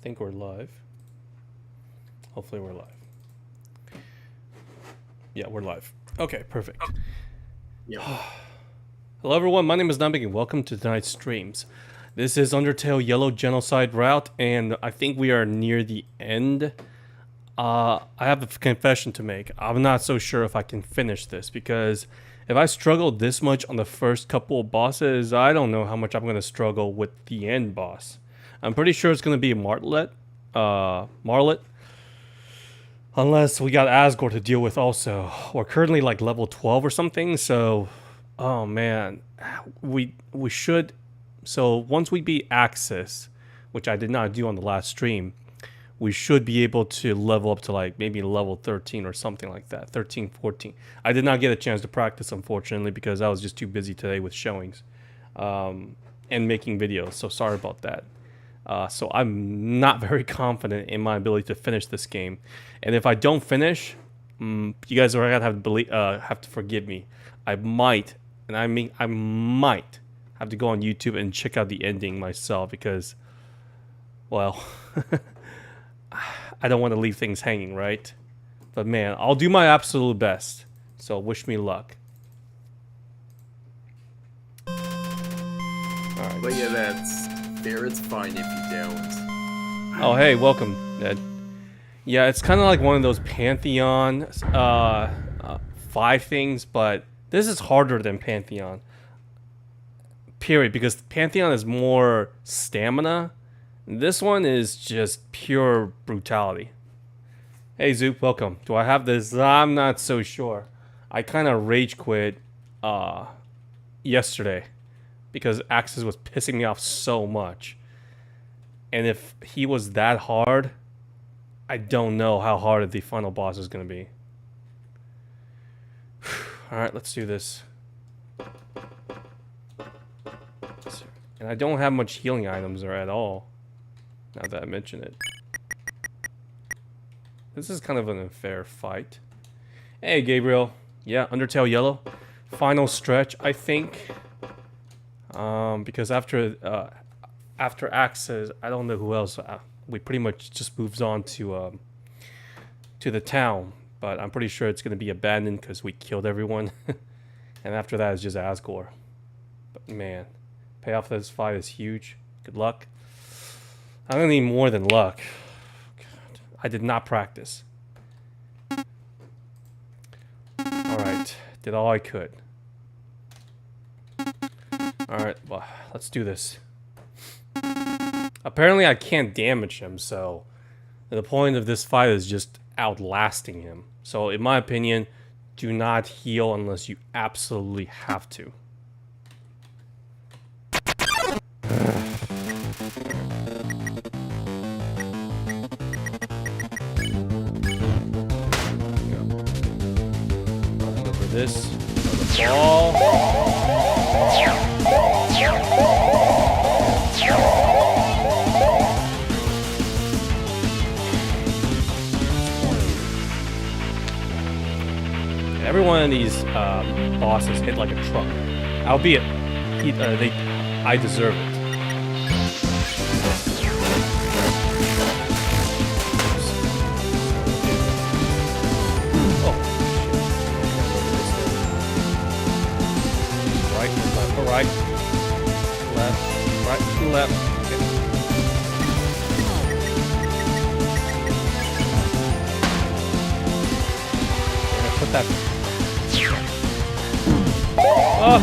think we're live. Hopefully we're live. Yeah, we're live. Okay, perfect. Yep. Hello everyone, my name is Nambik and welcome to tonight's streams. This is Undertale Yellow Genocide Route, and I think we are near the end. I have a confession to make. I'm not so sure if I can finish this, because if I struggled this much on the first couple of bosses, I don't know how much I'm going to struggle with the end boss. I'm pretty sure it's going to be a Martlet. Unless we got Asgore to deal with also. We're currently like level 12 or something, so... Oh man. We should... So once we beat Axis, which I did not do on the last stream, we should be able to level up to like maybe level 13 or something like that. 13, 14. I did not get a chance to practice, unfortunately, because I was just too busy today with showings and making videos, so sorry about that. So I'm not very confident in my ability to finish this game. And if I don't finish, you guys are going to have to forgive me. I might, and I mean I might, have to go on YouTube and check out the ending myself because, well, I don't want to leave things hanging, right? But man, I'll do my absolute best. So wish me luck. Alright. But yeah, that's fair. It's fine if you don't. Oh, hey, welcome, Ned. Yeah, it's kind of like one of those Pantheon 5 things, but this is harder than Pantheon. Period, because Pantheon is more stamina. This one is just pure brutality. Hey, Zoop, welcome. Do I have this? I'm not so sure. I kind of rage quit yesterday because Axis was pissing me off so much. And if he was that hard, I don't know how hard the final boss is going to be. Alright, let's do this. And I don't have much healing items or at all, now that I mention it. This is kind of an unfair fight. Hey, Gabriel. Yeah, Undertale Yellow. Final stretch, I think. Because after Axis, I don't know who else. We pretty much just moves on to the town, but I'm pretty sure it's going to be abandoned because we killed everyone. And after that is just Asgore. But man, payoff for this fight is huge. Good luck. I'm going to need more than luck. God, I did not practice. Alright, did all I could. Alright, well, let's do this. Apparently I can't damage him, so the point of this fight is just outlasting him. So in my opinion, do not heal unless you absolutely have to. Run over this. The ball. Every one of these bosses hit like a truck, albeit I deserve it. Oh, right, left, right, left, right, left. Okay. I'm gonna put that. Oh.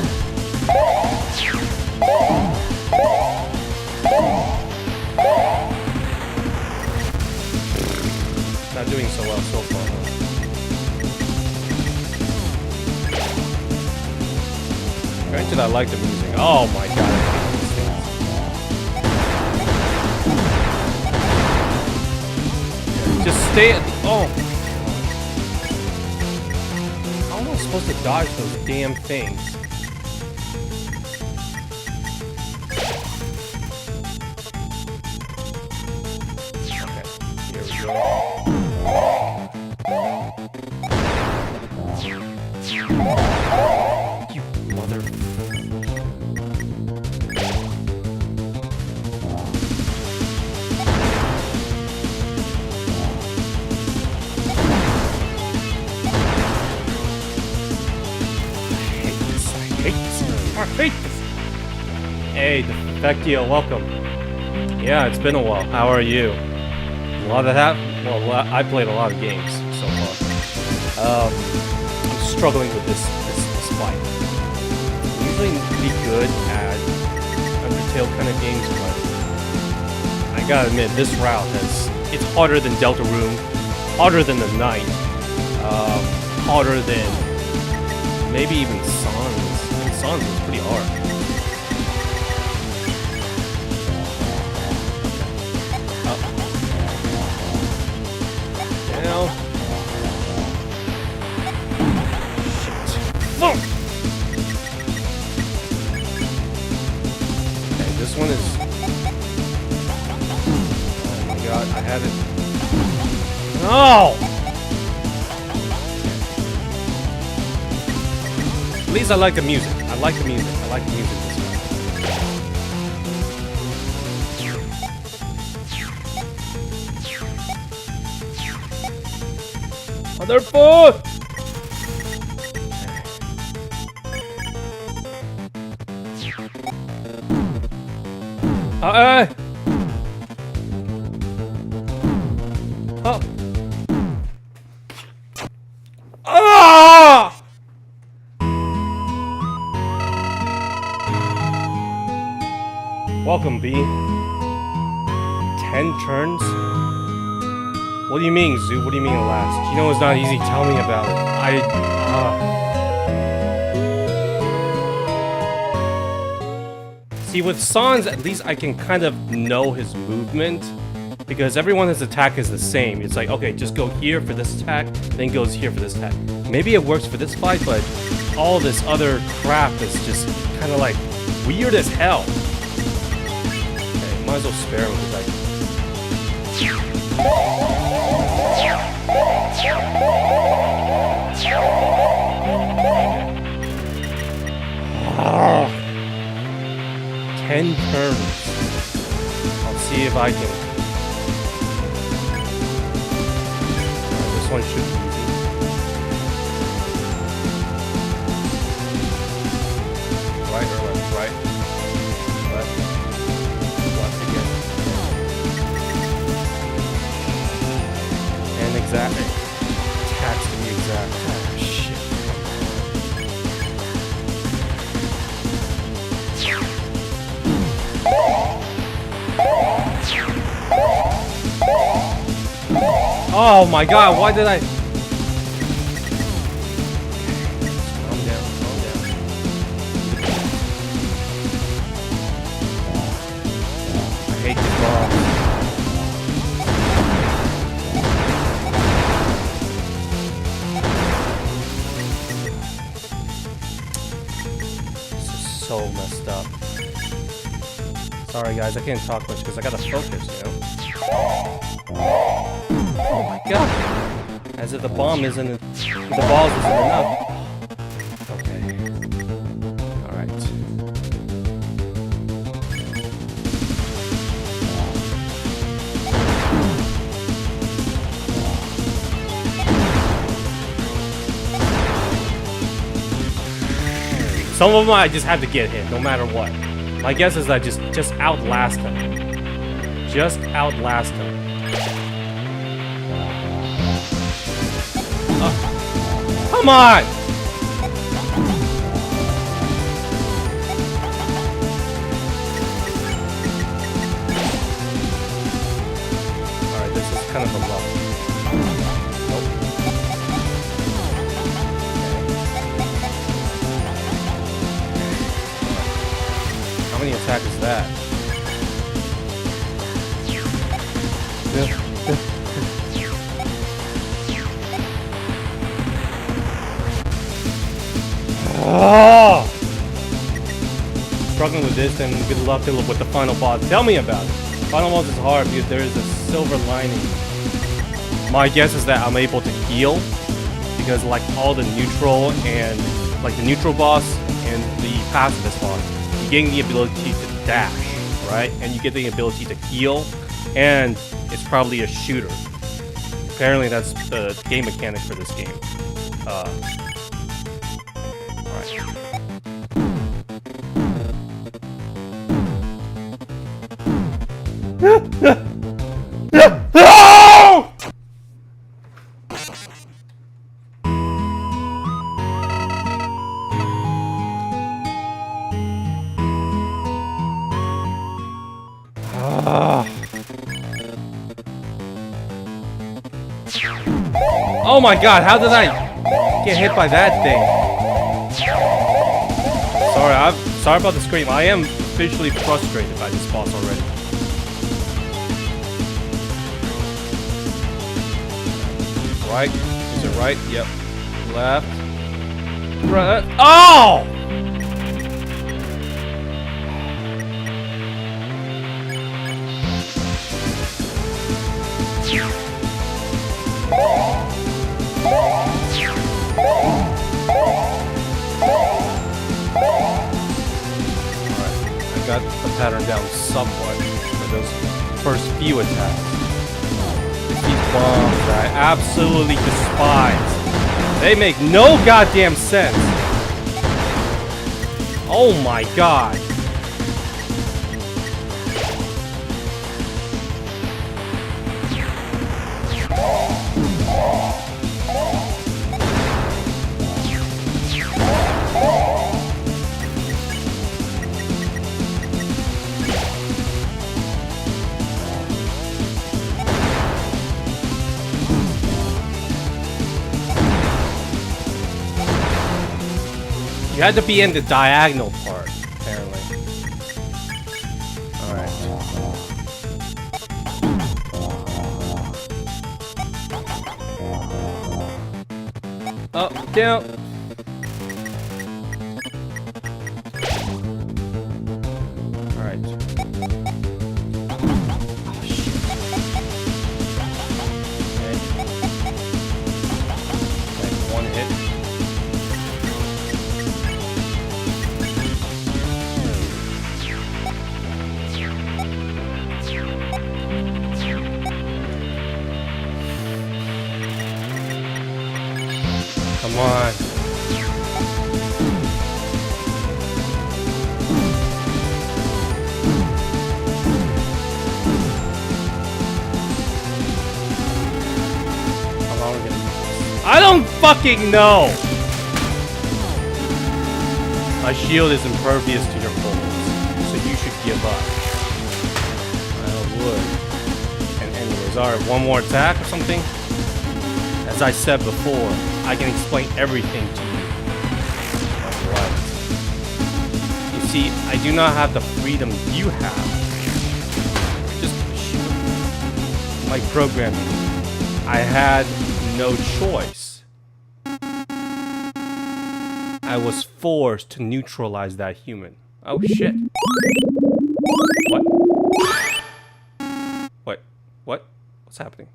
Not doing so well so far. Granted, I like the music. Oh my god. Just stay at the... Oh! How am I supposed to dodge those damn things? Take this. Hey, Defectio, welcome. Yeah, it's been a while. How are you? A lot of that. Well, I played a lot of games so far. I'm struggling with this fight. I'm usually pretty good at Undertale kind of games, but I gotta admit, this route it's harder than Deltarune, harder than the Knight, harder than maybe even Sans. And Sans is pretty hard. Now, shit. Whoa. Okay, this one is. Oh my god, I had it. No! At least I like the music. I like the music. I like the music this time. Other foot! Oh. Ah! Welcome, B. 10 turns? What do you mean, Zoo? What do you mean, last? Geno is not easy. Tell me about it. See, with Sans, at least I can kind of know his movement. Because everyone's attack is the same. It's like, okay, just go here for this attack, then goes here for this attack. Maybe it works for this fight, but all this other crap is just kind of like weird as hell. Okay, might as well spare him because I... 10 turns. I'll see if I can... This one should be easy. Right or left? Right. Left. Left again. And exact. Attacks to be exact. Oh, shit. Oh my god, why did I... Calm down, calm down. I hate this ball. This is so messed up. Sorry guys, I can't talk much because I gotta focus, you know? Oh my god! As if the bomb isn't... the balls isn't enough. Okay. Alright. Some of them I just have to get hit, no matter what. My guess is I just outlast him. Just outlast him. Come on! Alright, this is kind of a luck. Nope. How many attacks is that? Oh! Struggling with this, and good luck with the final boss. Tell me about it. Final boss is hard because there is a silver lining. My guess is that I'm able to heal because, like, all the neutral and like the neutral boss and the pacifist boss, you gain the ability to dash, right? And you get the ability to heal, and it's probably a shooter. Apparently, that's the game mechanic for this game. No! Oh my god, how did I get hit by that thing? Sorry about the scream. I am visually frustrated by this boss already. Right? Is it right? Yep. Left. Right. Oh! I got the pattern down somewhat for those first few attacks. These bombs that I absolutely despise. They make no goddamn sense. Oh my god. You had to be in the diagonal part, apparently. Alright. Up, down. Alright. Oh, shit. Okay. Like one hit. Come on. How long are we gonna do this? I don't fucking know! My shield is impervious to your bullets, so you should give up. I would. And anyways, alright, one more attack or something? As I said before, I can explain everything to you. Alright. You see, I do not have the freedom you have. Just shoot. Like programming. I had no choice. I was forced to neutralize that human. Oh shit. What? What? What? What's happening?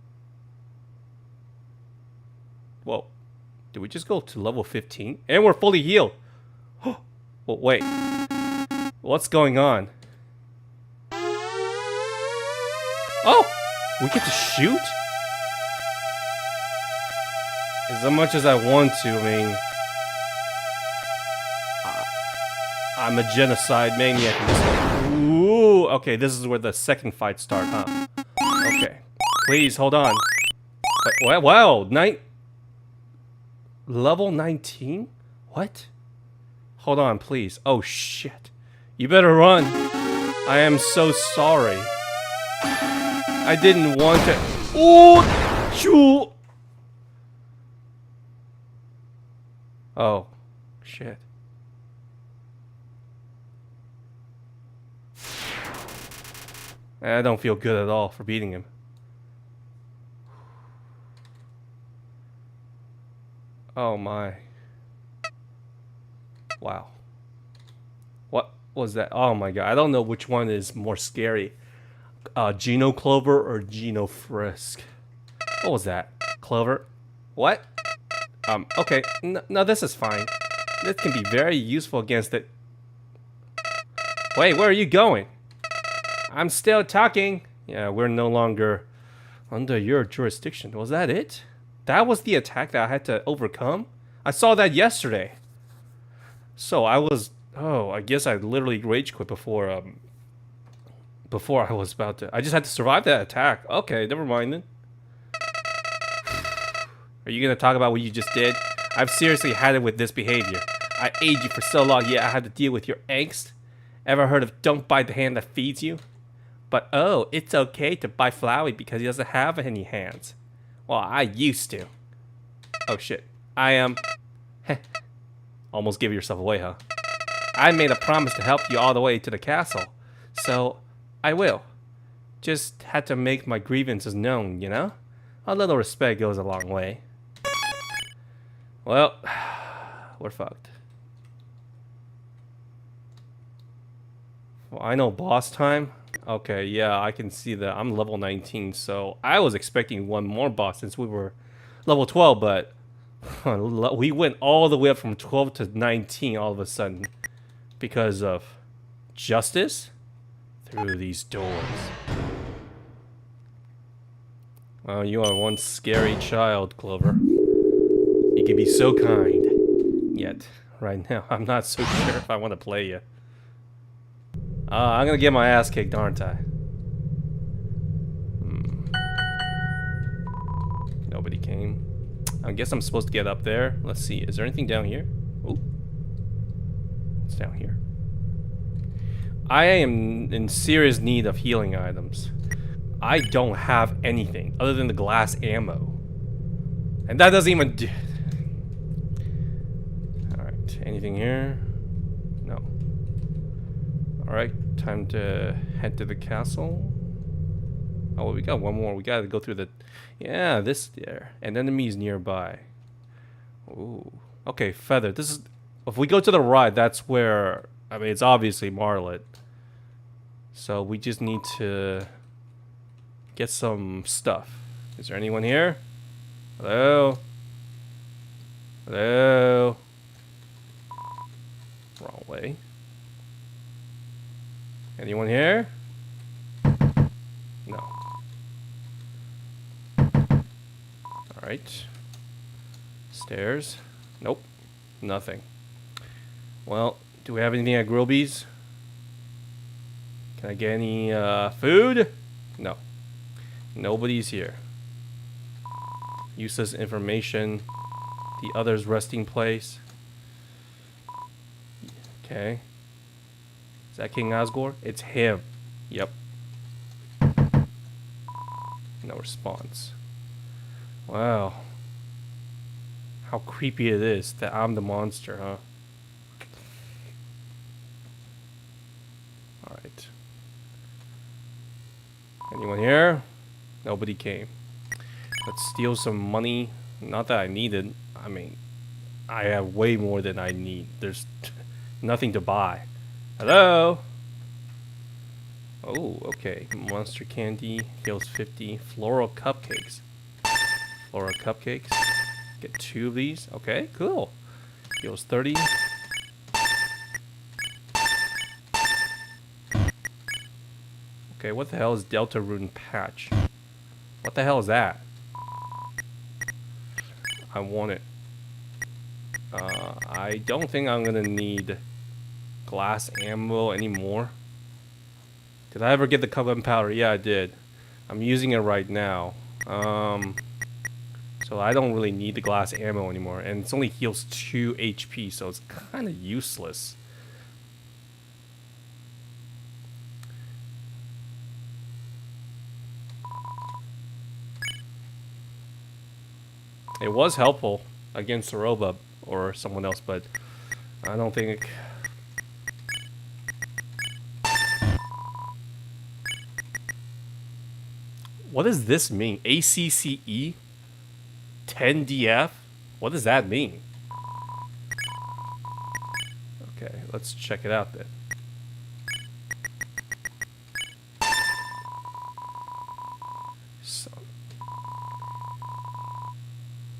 Whoa. Did we just go to level 15? And we're fully healed. Well, wait. What's going on? Oh! We get to shoot? As much as I want to, I mean... I'm a genocide maniac. Ooh, okay, this is where the second fight starts, huh? Okay. Please, hold on. Wait, wow, Level 19? What? Hold on, please. Oh, shit. You better run. I am so sorry. I didn't want to... Oh! Shoo! Oh. Shit. I don't feel good at all for beating him. Oh my. Wow. What was that? Oh my god. I don't know which one is more scary. Geno Clover or Geno Frisk? What was that? Clover? What? Okay. No, this is fine. This can be very useful against it. Wait, where are you going? I'm still talking. Yeah, we're no longer under your jurisdiction. Was that it? That was the attack that I had to overcome? I saw that yesterday. So I was... Oh, I guess I literally rage quit before before I was about to. I just had to survive that attack. Okay, never mind then. Are you gonna talk about what you just did? I've seriously had it with this behavior. I aided you for so long, yet I had to deal with your angst. Ever heard of don't bite the hand that feeds you? But oh, it's okay to bite Flowey because he doesn't have any hands. Well, I used to. Oh shit. I am. Almost give yourself away, huh? I made a promise to help you all the way to the castle. So, I will. Just had to make my grievances known, you know? A little respect goes a long way. Well, we're fucked. Final boss time? Okay, yeah, I can see that. I'm level 19, so I was expecting one more boss since we were level 12, but we went all the way up from 12 to 19 all of a sudden because of justice through these doors. Well, you are one scary child, Clover. You can be so kind. Yet, right now, I'm not so sure if I want to play you. I'm gonna get my ass kicked, aren't I? Nobody came. I guess I'm supposed to get up there. Let's see. Is there anything down here? Oh. What's down here? I am in serious need of healing items. I don't have anything other than the glass ammo. And that doesn't even do... Alright, anything here? No. Alright, time to head to the castle. Oh, we got one more. We gotta go through the... Yeah, this there. And enemies nearby. Ooh. Okay, Feather. This is... If we go to the right, that's where... I mean, it's obviously Marlet. So we just need to... get some stuff. Is there anyone here? Hello? Hello? Wrong way. Anyone here? No. Alright. Stairs. Nope. Nothing. Well, do we have anything at Grillby's? Can I get any food? No. Nobody's here. Useless information. The other's resting place. Okay. Is that King Asgore? It's him. Yep. No response. Wow. How creepy it is that I'm the monster, huh? Alright. Anyone here? Nobody came. Let's steal some money. Not that I need it. I mean, I have way more than I need. There's nothing to buy. Hello? Oh, okay. Monster candy. Heals 50. Floral cupcakes. Floral cupcakes. Get 2 of these. Okay, cool. Heals 30. Okay, what the hell is Delta Rune Patch? What the hell is that? I want it. I don't think I'm gonna need glass ammo anymore. Did I ever get the gunpowder? Yeah, I did. I'm using it right now. So I don't really need the glass ammo anymore. And it's only heals 2 HP, so it's kind of useless. It was helpful against Soroba or someone else, but I don't think... What does this mean? ACCE? 10DF? What does that mean? Okay, let's check it out then. So,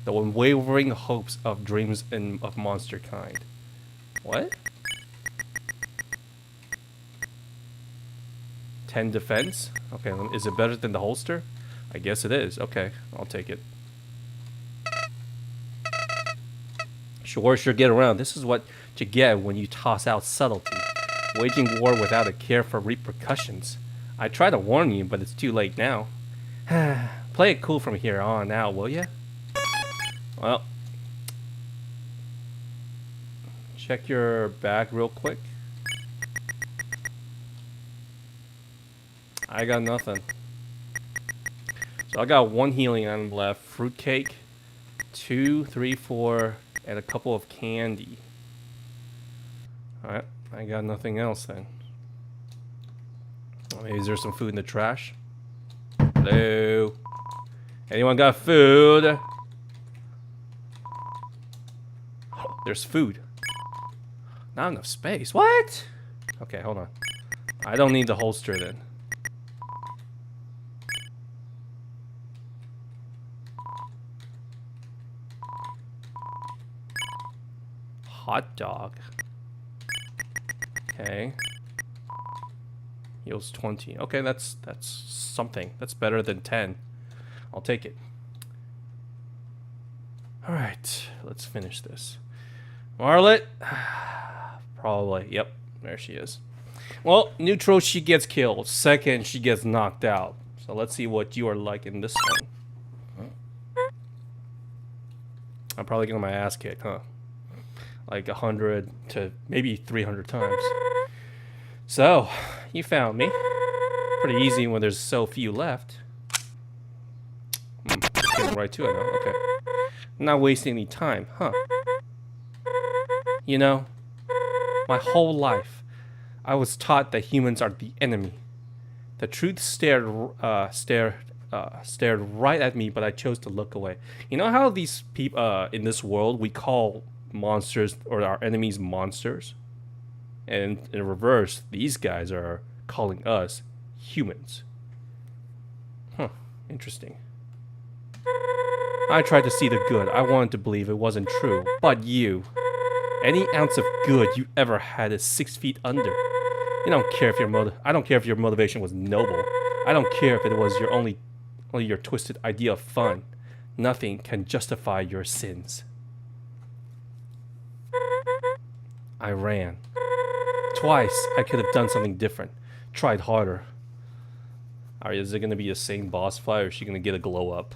the unwavering hopes of dreams and of monster kind. What? 10 defense? Okay, is it better than the holster? I guess it is. Okay, I'll take it. Sure, get around. This is what you get when you toss out subtlety. Waging war without a care for repercussions. I try to warn you, but it's too late now. Play it cool from here on out, will ya? Well, check your bag real quick. I got nothing. So I got 1 healing item left. Fruitcake, 2, 3, 4, and a couple of candy. Alright, I got nothing else then. Maybe is there some food in the trash? Hello? Anyone got food? There's food. Not enough space. What? Okay, hold on. I don't need the holster then. Hot dog. Okay. Heals 20. Okay, that's something. That's better than 10. I'll take it. Alright, let's finish this. Marlet? Probably. Yep, there she is. Well, neutral, she gets killed. Second, she gets knocked out. So let's see what you are like in this one. I'm probably getting my ass kicked, huh? Like 100 to maybe 300 times. So, you found me. Pretty easy when there's so few left. Getting right to it now. Okay. Not wasting any time, huh? You know, my whole life, I was taught that humans are the enemy. The truth stared right at me, but I chose to look away. You know how these people in this world we call monsters or our enemies monsters, and in reverse, these guys are calling us humans. Huh? Interesting. I tried to see the good. I wanted to believe it wasn't true, but you. Any ounce of good you ever had is 6 feet under. You don't care if I don't care if your motivation was noble. I don't care if it was only your twisted idea of fun. Nothing can justify your sins. I ran. Twice I could have done something different. Tried harder. Alright, is it gonna be the same boss fight or is she gonna get a glow up?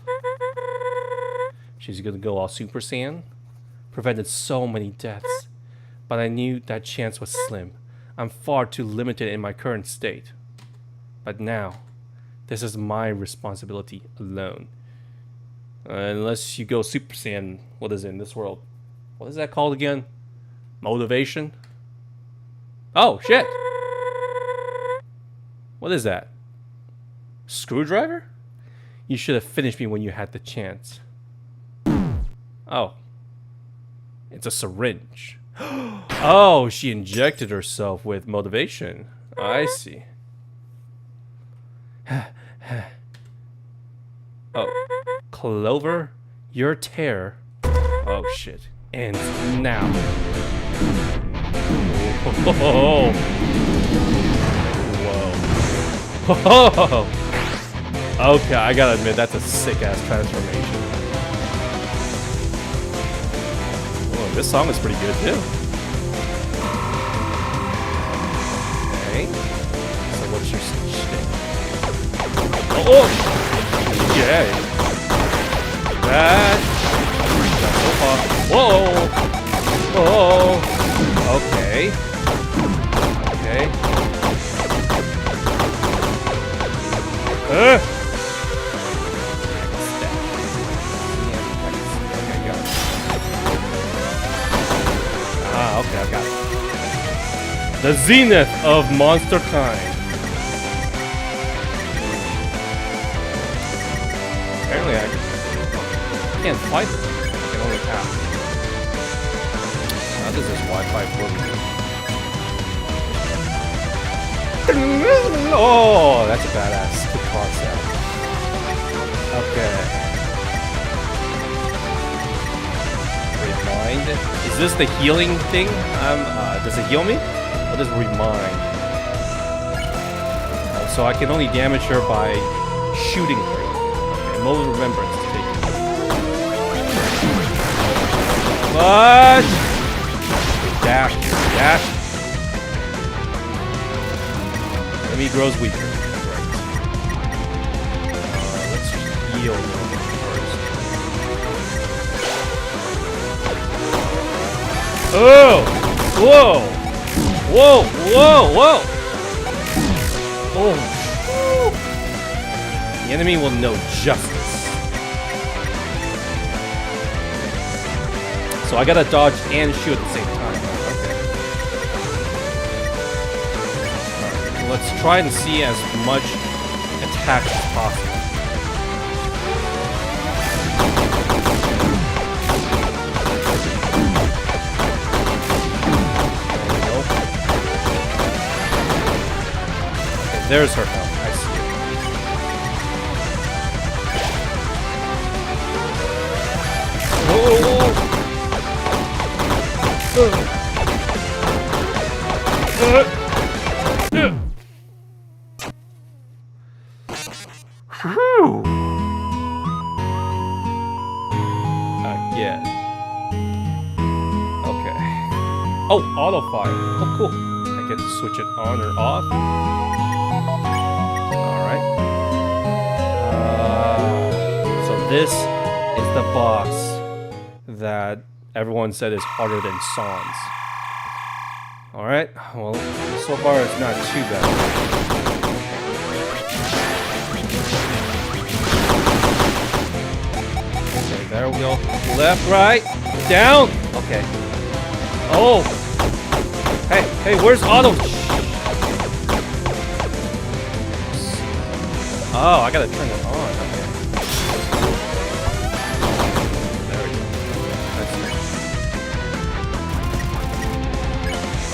She's gonna go all Super Saiyan? Prevented so many deaths, but I knew that chance was slim. I'm far too limited in my current state. But now, this is my responsibility alone. Unless you go Super Saiyan, what is it in this world? What is that called again? Motivation? Oh, shit! What is that? Screwdriver? You should have finished me when you had the chance. Oh. It's a syringe. Oh, she injected herself with motivation. I see. Oh. Clover, your terror. Oh, shit. Ends now. Whoa. Whoa. Okay, I gotta admit, that's a sick-ass transformation. This song is pretty good too. Okay. So what's your shtick? Oh! Yeah. That's so far. Whoa! Whoa! Okay. Okay. Okay, I've got it. The zenith of monster kind. Apparently I can't fight them. I can only tap. How does this Wi-Fi work? Oh, that's a badass concept. Okay. Remind. Is this the healing thing? Does it heal me? What does remind? So I can only damage her by shooting her. Okay, mode of remembrance is taken. What? Dash. Enemy grows weaker. heal first. Oh! Whoa! Whoa! Whoa! Whoa! Oh! The enemy will know justice. So I gotta dodge and shoot at the same time. Okay. Let's try and see as much attack as possible. There's her health. I see it. Oh! Again. Okay. Oh, auto fire. Oh, cool. I get to switch it on or off. This is the boss that everyone said is harder than Sans. Alright, well, so far it's not too bad. Okay, there we go. Left, right, down! Okay. Oh! Hey, where's Auto? Oh, I gotta turn it on. Okay.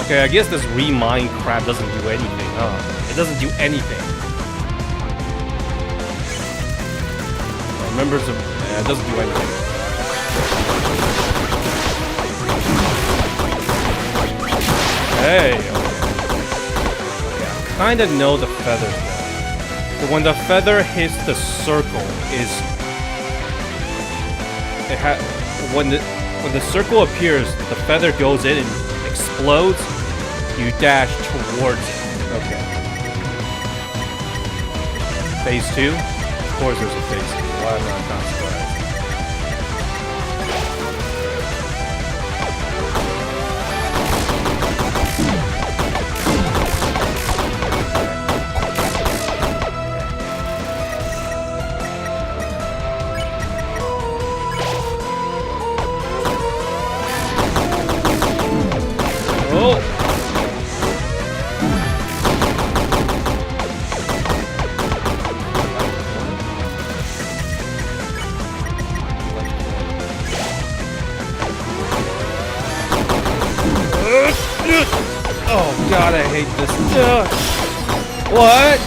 Okay, I guess this remind crap doesn't do anything, huh? It doesn't do anything. Remember some... Yeah, it doesn't do anything. Hey! Okay, I kind of know the feathers now. But when the feather hits the circle, when the circle appears, the feather goes in and explodes. You dash towards it. Okay. Phase 2? Of course there's a phase 2. Why am I not surprised? Oh! Oh god, I hate this. What?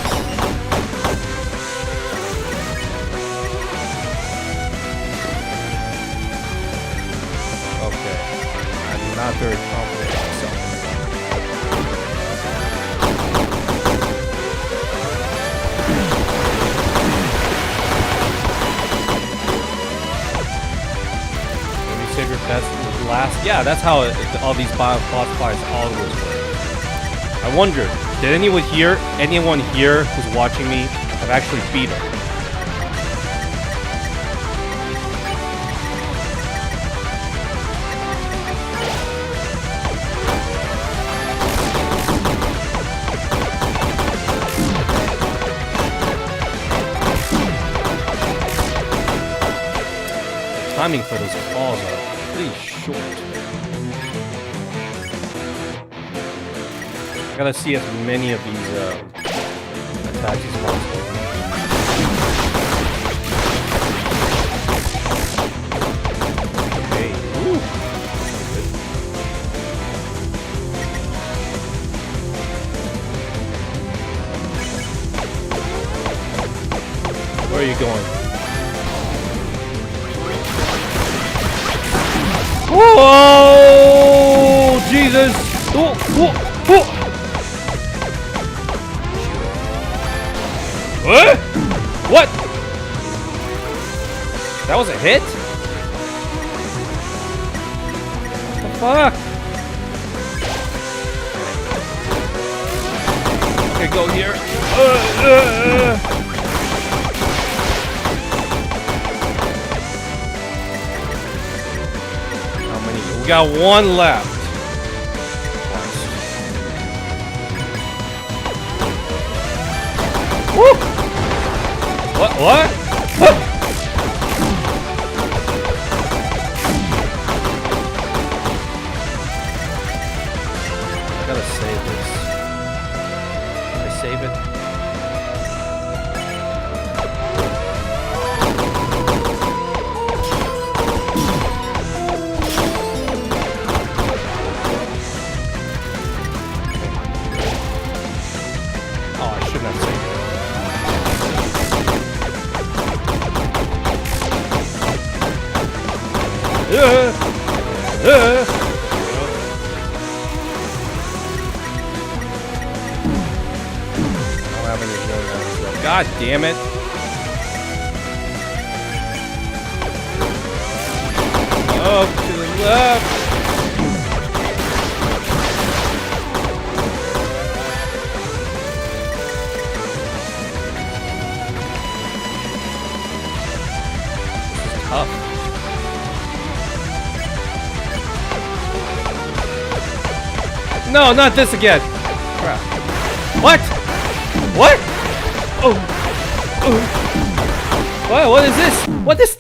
Okay. I'm not very confident in myself. Maybe save your best for last. Yeah, that's how all these boss fights always work. I wonder, did anyone here who's watching me have actually beat him? The timing for those calls are pretty short. I gotta see as many of these attacks as possible. Okay. Ooh. Where are you going? Whoa! Jesus! Whoa! Whoa! Whoa! What? What? That was a hit? What the fuck? Okay, go here. We got one left. Woo! What? I gotta save this. Can I save it? Oh, I shouldn't have saved it. God damn it. Up to the left. This is tough. No, not this again. Crap. What? What? Oh. What is this? What is...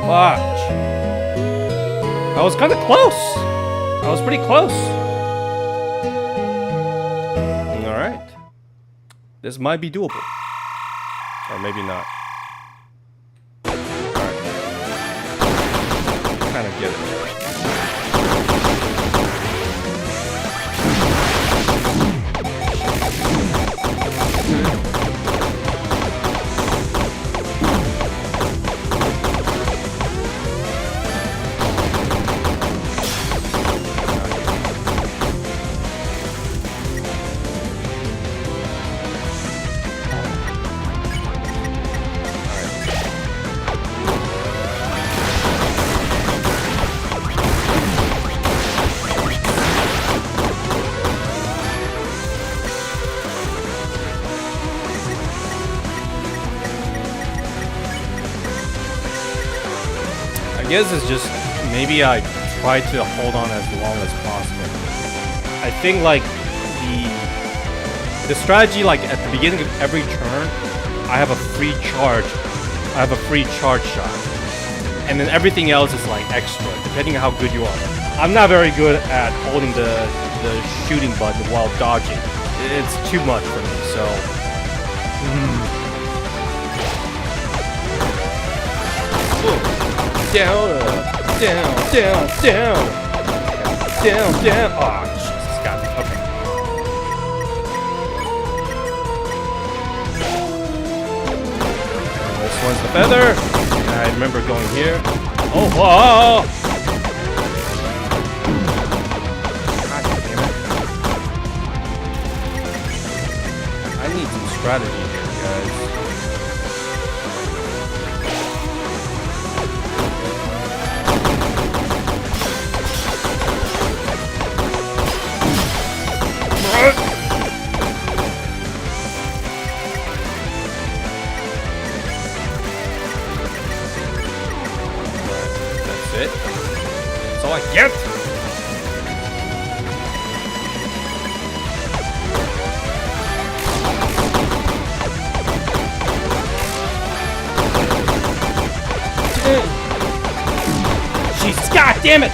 Watch. I was kind of close. I was pretty close. Alright. This might be doable. Or maybe not. Alright. Kind of get it. I guess it's just maybe I try to hold on as long as possible. I think like the strategy, like at the beginning of every turn, I have a free charge. I have a free charge shot, and then everything else is like extra, depending on how good you are. I'm not very good at holding the shooting button while dodging. It's too much for me. So. Down, down, down, down, down, down. Oh, Jesus, got me. Okay. This one's the feather. I remember going here. Oh, whoa! God damn it. I need some strategy here, guys. That's it. That's all I get. Jesus, God damn it!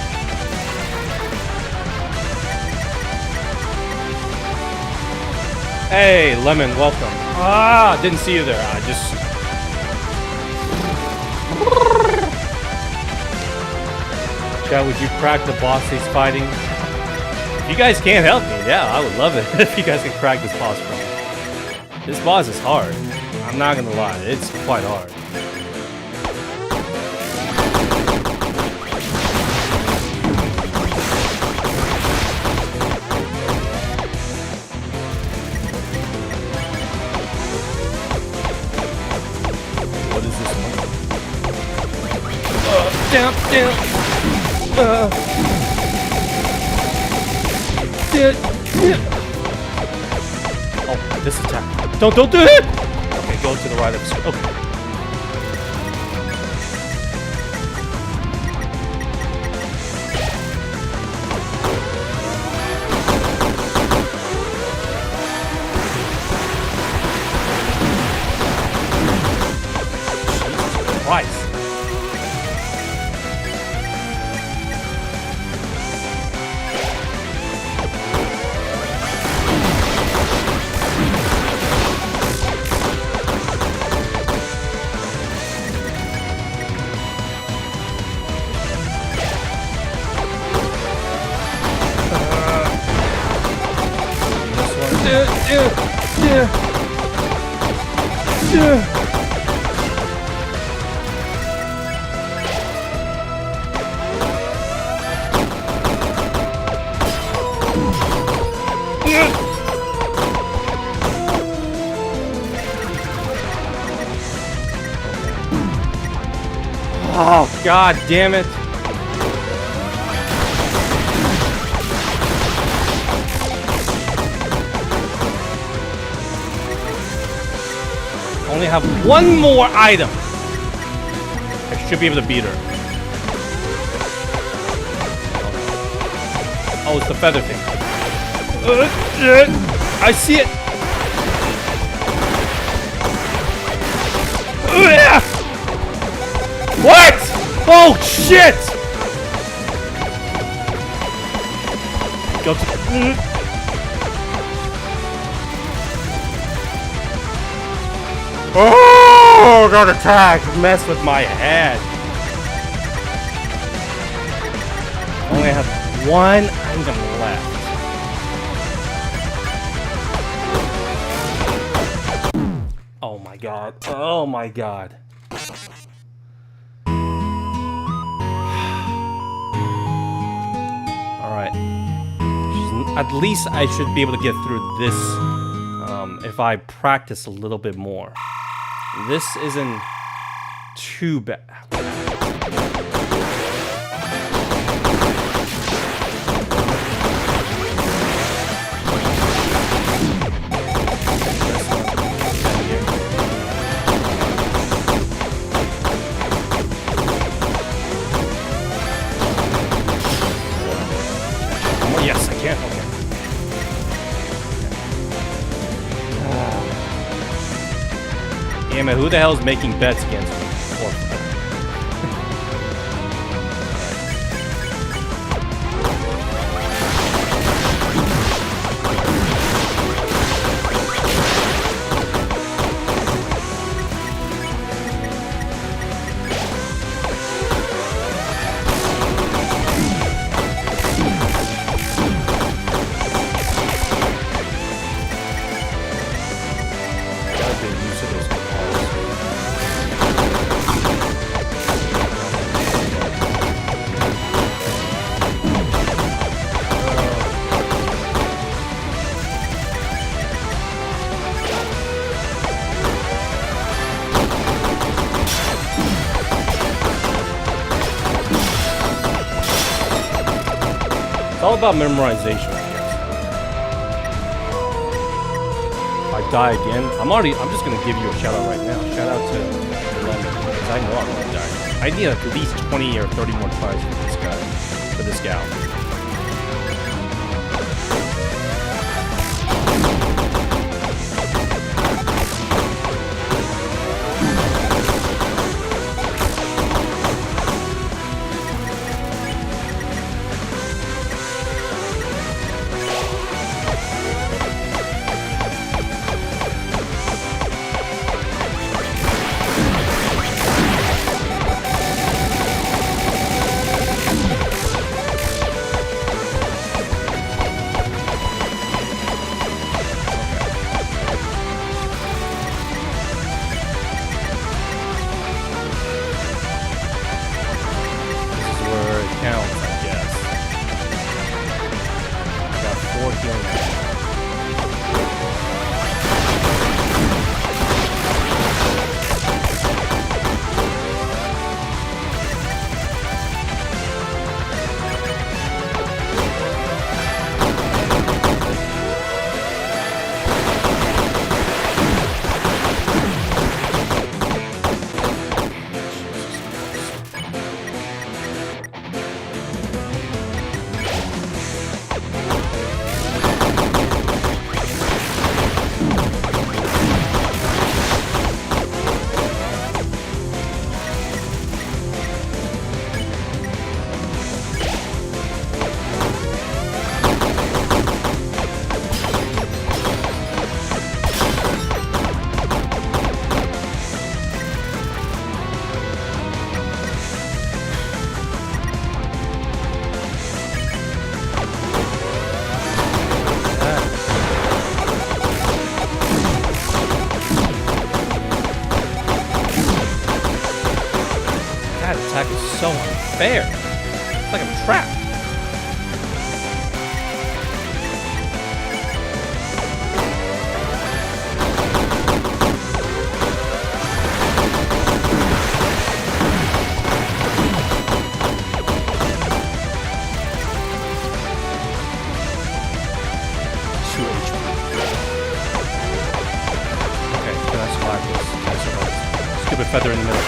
Hey, Lemon, welcome. Ah, didn't see you there. I just... Chat, would you crack the boss he's fighting? If you guys can't help me, yeah, I would love it if you guys can crack this boss for me. This boss is hard. I'm not gonna lie, it's quite hard. What is this one? down, down. Oh, this attack. Don't do it! Okay, go to the right of the screen. Okay. Christ. Oh, god damn it. Only have one more item. I should be able to beat her. Oh, it's the feather thing. I see it. What? Oh shit! Go to. Oh, that attack messed with my head. Only have one item left. Oh my god. Oh my god. Alright. At least I should be able to get through this if I practice a little bit more. This isn't too bad. Oh, yes, I can. Okay. Damn it, who the hell is making bets against me? It's all about memorization, I guess. If I die again, I'm just gonna give you a shout out right now. Shout out to Lemon, because I know I'm gonna die. I need at least 20 or 30 more tries for this guy, for this gal. That attack is so unfair. It's like I'm trapped. Feather in the middle.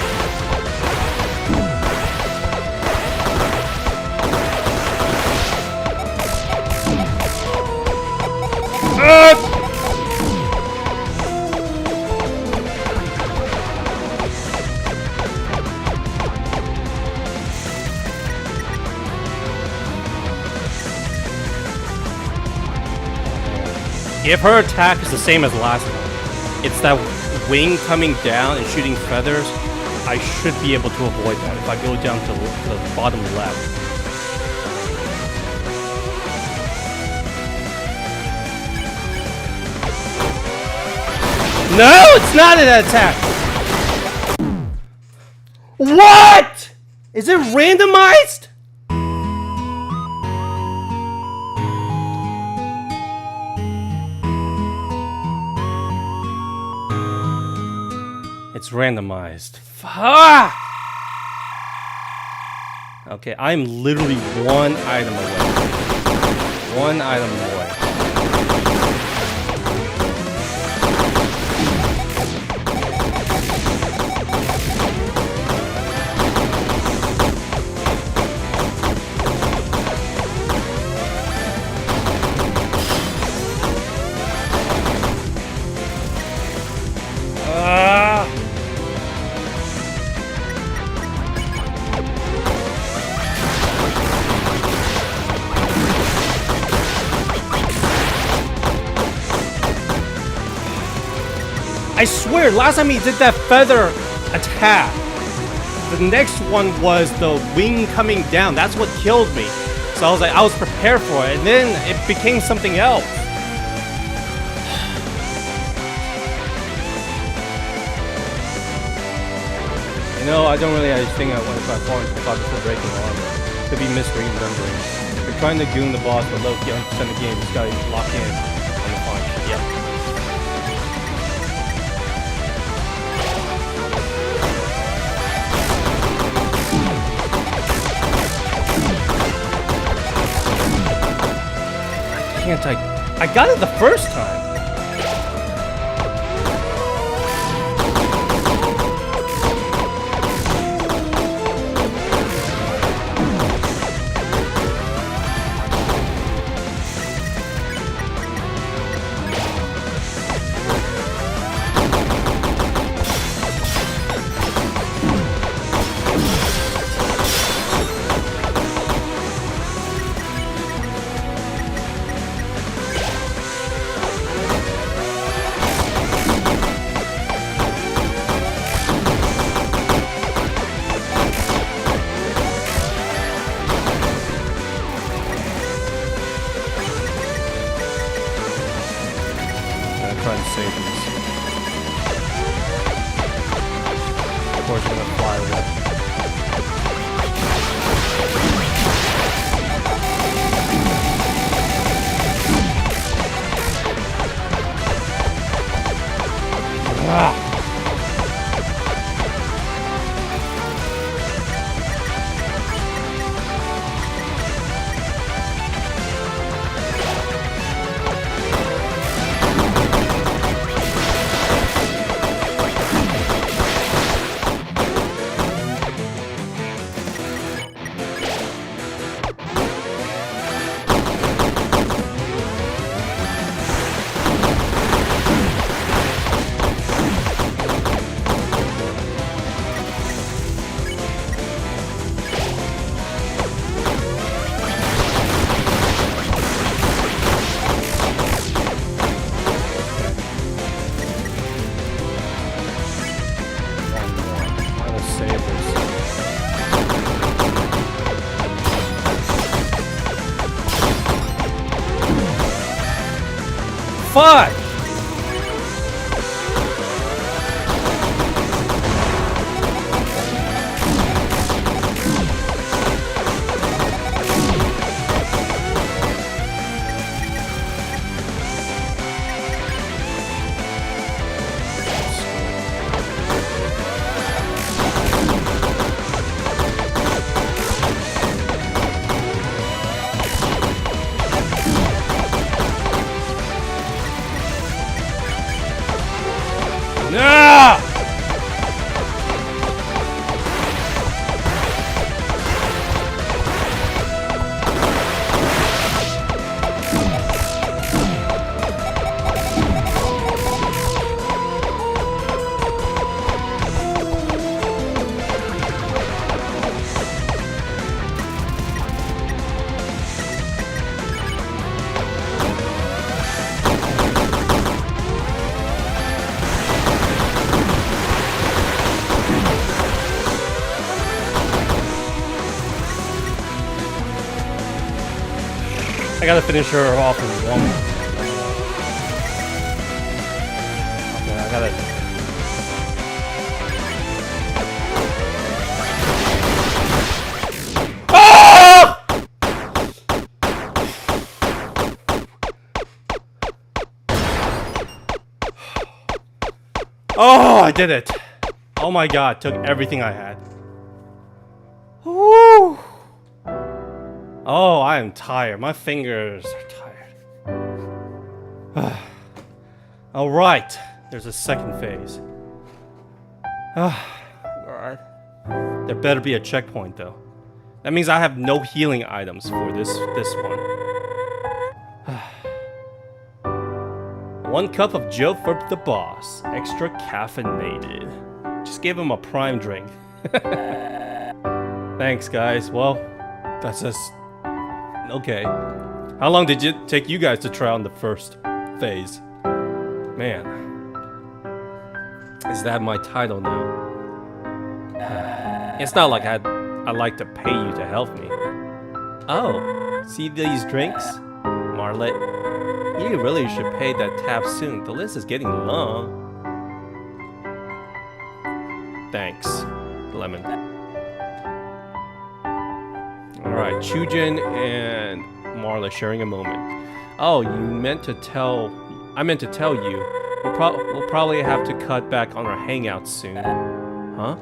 If her attack is the same as last one, it's that wing coming down and shooting feathers. I should be able to avoid that if I go down to the bottom left. No, it's not an attack! What? Is it randomized? It's randomized. Fuck! Okay, I'm literally one item away. One item away. I swear, last time he did that feather attack, the next one was the wing coming down. That's what killed me. So I was like, I was prepared for it, and then it became something else. You know, I don't really think I want to try falling if I before breaking armor. Could be misremembering. If you're trying to goon the boss, but Loki 100% of the game, just gotta lock in on the punch. Yep. Can't I got it the first time. Trying to save these. Of course, we're gonna fly away. Ah. Fuck! I gotta finish her off in one. Okay, I gotta. Ah! Oh, I did it. Oh my god, took everything I had. Woo! Oh, I am tired. My fingers are tired. Alright, there's a second phase. Alright. There better be a checkpoint though. That means I have no healing items for this one. 1 cup of Joe for the boss. Extra caffeinated. Just give him a prime drink. Thanks, guys. Well, that's just... Okay. How long did it take you guys to try on the first phase? Man. Is that my title now? It's not like I'd like to pay you to help me. Oh, see these drinks? Marlet, you really should pay that tab soon. The list is getting long. Thanks, Lemon. Alright, Chujin and Marla sharing a moment. Oh, I meant to tell you. We'll probably have to cut back on our hangouts soon. Huh?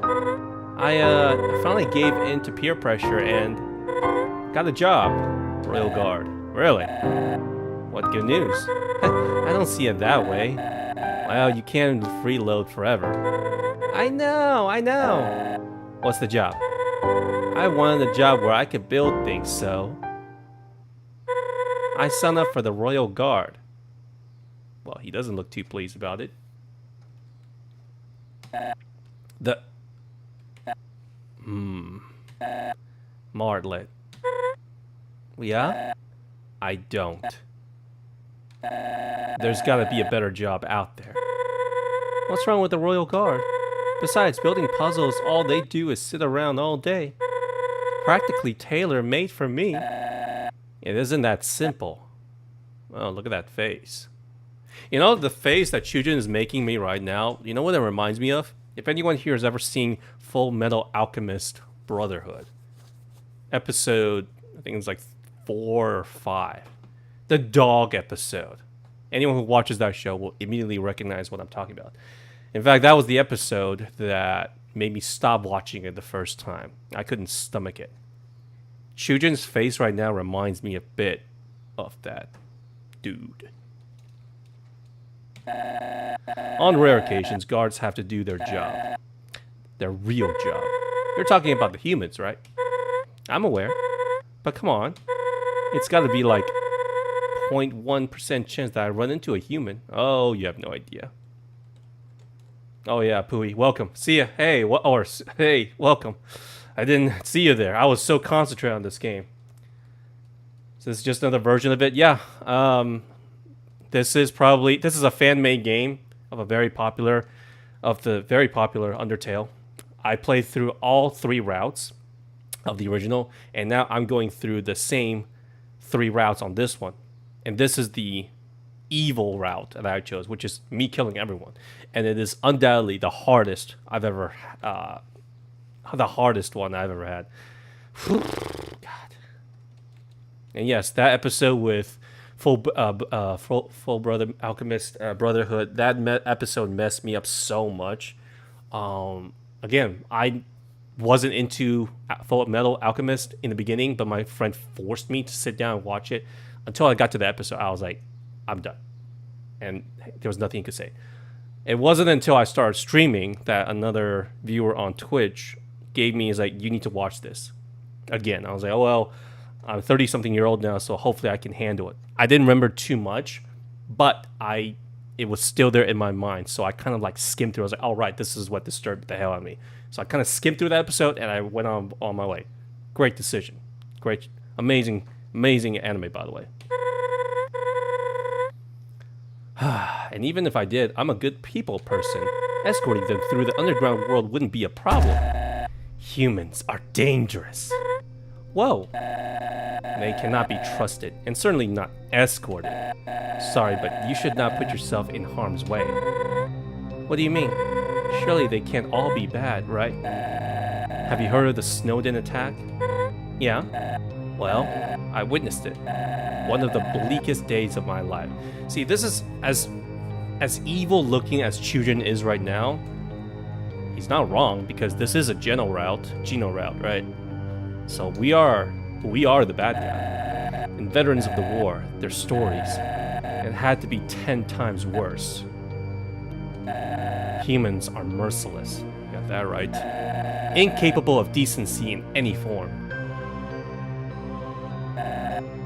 I finally gave in to peer pressure and got a job. Royal Guard. Really? What good news? I don't see it that way. Well, you can't freeload forever. I know. What's the job? I wanted a job where I could build things, so I signed up for the Royal Guard. Well, he doesn't look too pleased about it. Martlet. Yeah? I don't. There's gotta be a better job out there. What's wrong with the Royal Guard? Besides, building puzzles, all they do is sit around all day. Practically tailor-made for me. It isn't that simple. Oh, look at that face. You know, the face that Chujin is making me right now, you know what it reminds me of? If anyone here has ever seen Full Metal Alchemist Brotherhood. Episode, I think it's like 4 or 5. The dog episode. Anyone who watches that show will immediately recognize what I'm talking about. In fact, that was the episode that made me stop watching it the first time. I couldn't stomach it. Chujin's face right now reminds me a bit of that dude. On rare occasions, guards have to do their job. Their real job. You're talking about the humans, right? I'm aware. But come on. It's gotta be like 0.1% chance that I run into a human. Oh, you have no idea. Oh yeah, Pooey, welcome. See ya. Hey, hey, welcome. I didn't see you there. I was so concentrated on this game. So this is just another version of it. Yeah. This is a fan-made game of the very popular Undertale. I played through all 3 routes of the original, and now I'm going through the same 3 routes on this one. And this is the evil route that I chose, which is me killing everyone. And it is undoubtedly the hardest one I've ever had. God. And yes, that episode with Full Brother Alchemist Brotherhood, that episode messed me up so much. Again, I wasn't into Full Metal Alchemist in the beginning, but my friend forced me to sit down and watch it. Until I got to the episode, I was like, I'm done. And there was nothing you could say. It wasn't until I started streaming that another viewer on Twitch gave me, is like, you need to watch this. Again, I was like, oh, well, I'm a 30-something-year-old now, so hopefully I can handle it. I didn't remember too much, but it was still there in my mind. So I kind of like skimmed through. I was like, all right, this is what disturbed the hell out of me. So I kind of skimmed through that episode, and I went on my way. Great decision. Great, amazing anime, by the way. And even if I did, I'm a good people person. Escorting them through the underground world wouldn't be a problem. Humans are dangerous. Whoa. They cannot be trusted, and certainly not escorted. Sorry, but you should not put yourself in harm's way. What do you mean? Surely they can't all be bad, right? Have you heard of the Snowden attack? Yeah? Well, I witnessed it. One of the bleakest days of my life. See, this is as evil looking as Chujin is right now. He's not wrong, because this is a Geno route, right? So we are the bad guy. And veterans of the war, their stories, it had to be 10 times worse. Humans are merciless. You got that right. Incapable of decency in any form.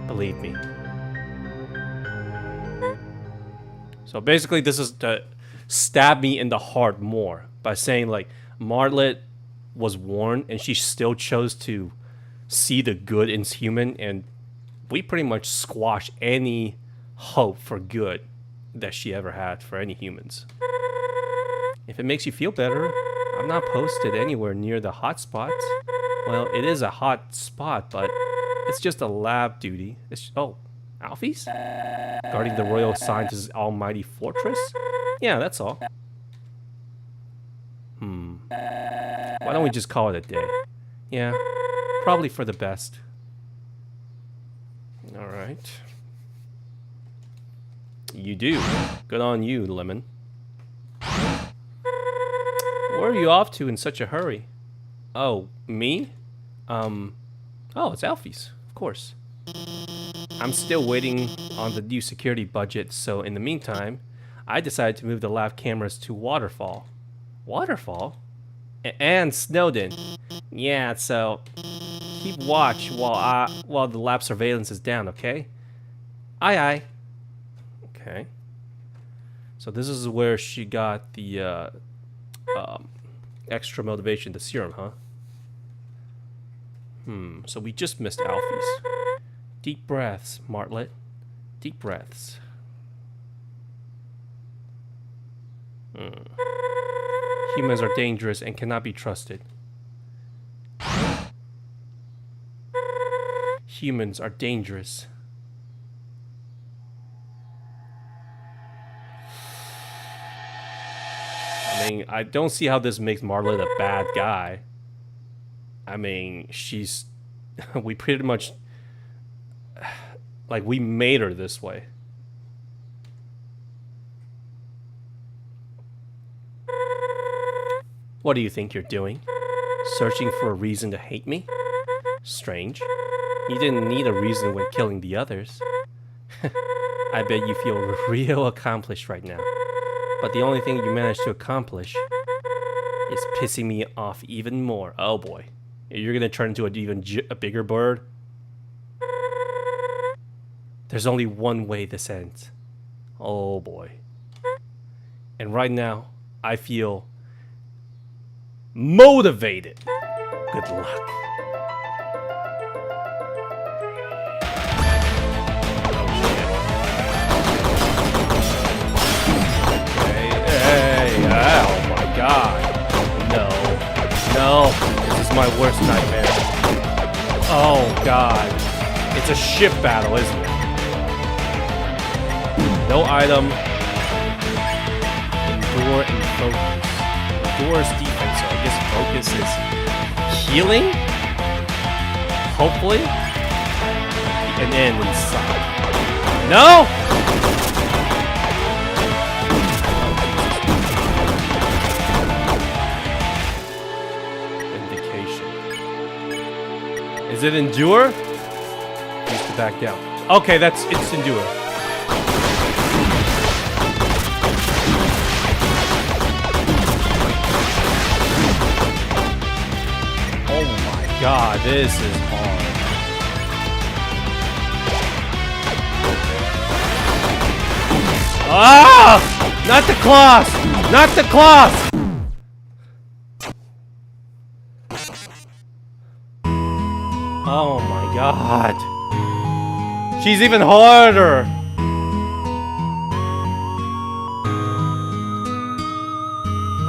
Believe me. So basically this is to stab me in the heart more by saying like Martlet was warned and she still chose to see the good in human, and we pretty much squash any hope for good that she ever had for any humans. If it makes you feel better, I'm not posted anywhere near the hot spot. Well, it is a hot spot, but it's just a lab duty. Oh, Alfie's? Guarding the Royal Scientist's almighty fortress? Yeah, that's all. Why don't we just call it a day? Yeah, probably for the best. Alright. You do. Good on you, Lemon. Where are you off to in such a hurry? Oh, me? Oh, it's Alfie's, of course. I'm still waiting on the new security budget, so in the meantime, I decided to move the lab cameras to Waterfall. Waterfall? And Snowden. Yeah, so keep watch while the lab surveillance is down, okay? Aye aye. Okay. So this is where she got the extra motivation, the serum, huh? So we just missed Alfie's. Deep breaths, Martlet. Deep breaths. Humans are dangerous and cannot be trusted. Humans are dangerous. I mean, I don't see how this makes Martlet a bad guy. I mean, she's... we pretty much... like, we made her this way. What do you think you're doing? Searching for a reason to hate me? Strange. You didn't need a reason when killing the others. I bet you feel real accomplished right now. But the only thing you managed to accomplish is pissing me off even more. Oh boy. You're gonna turn into a bigger bird? There's only one way this ends. Oh boy. And right now, I feel motivated. Good luck. Hey, oh my god. No, this is my worst nightmare. Oh god. It's a ship battle, isn't it? No item. Endure and focus. Endure is defense, so I guess focus is healing? Hopefully? An end inside. No! Is it endure? Needs to back down. Okay, it's endure. Oh my god, this is hard. Ah! Not the claws! Not the claws! Oh my god. She's even harder.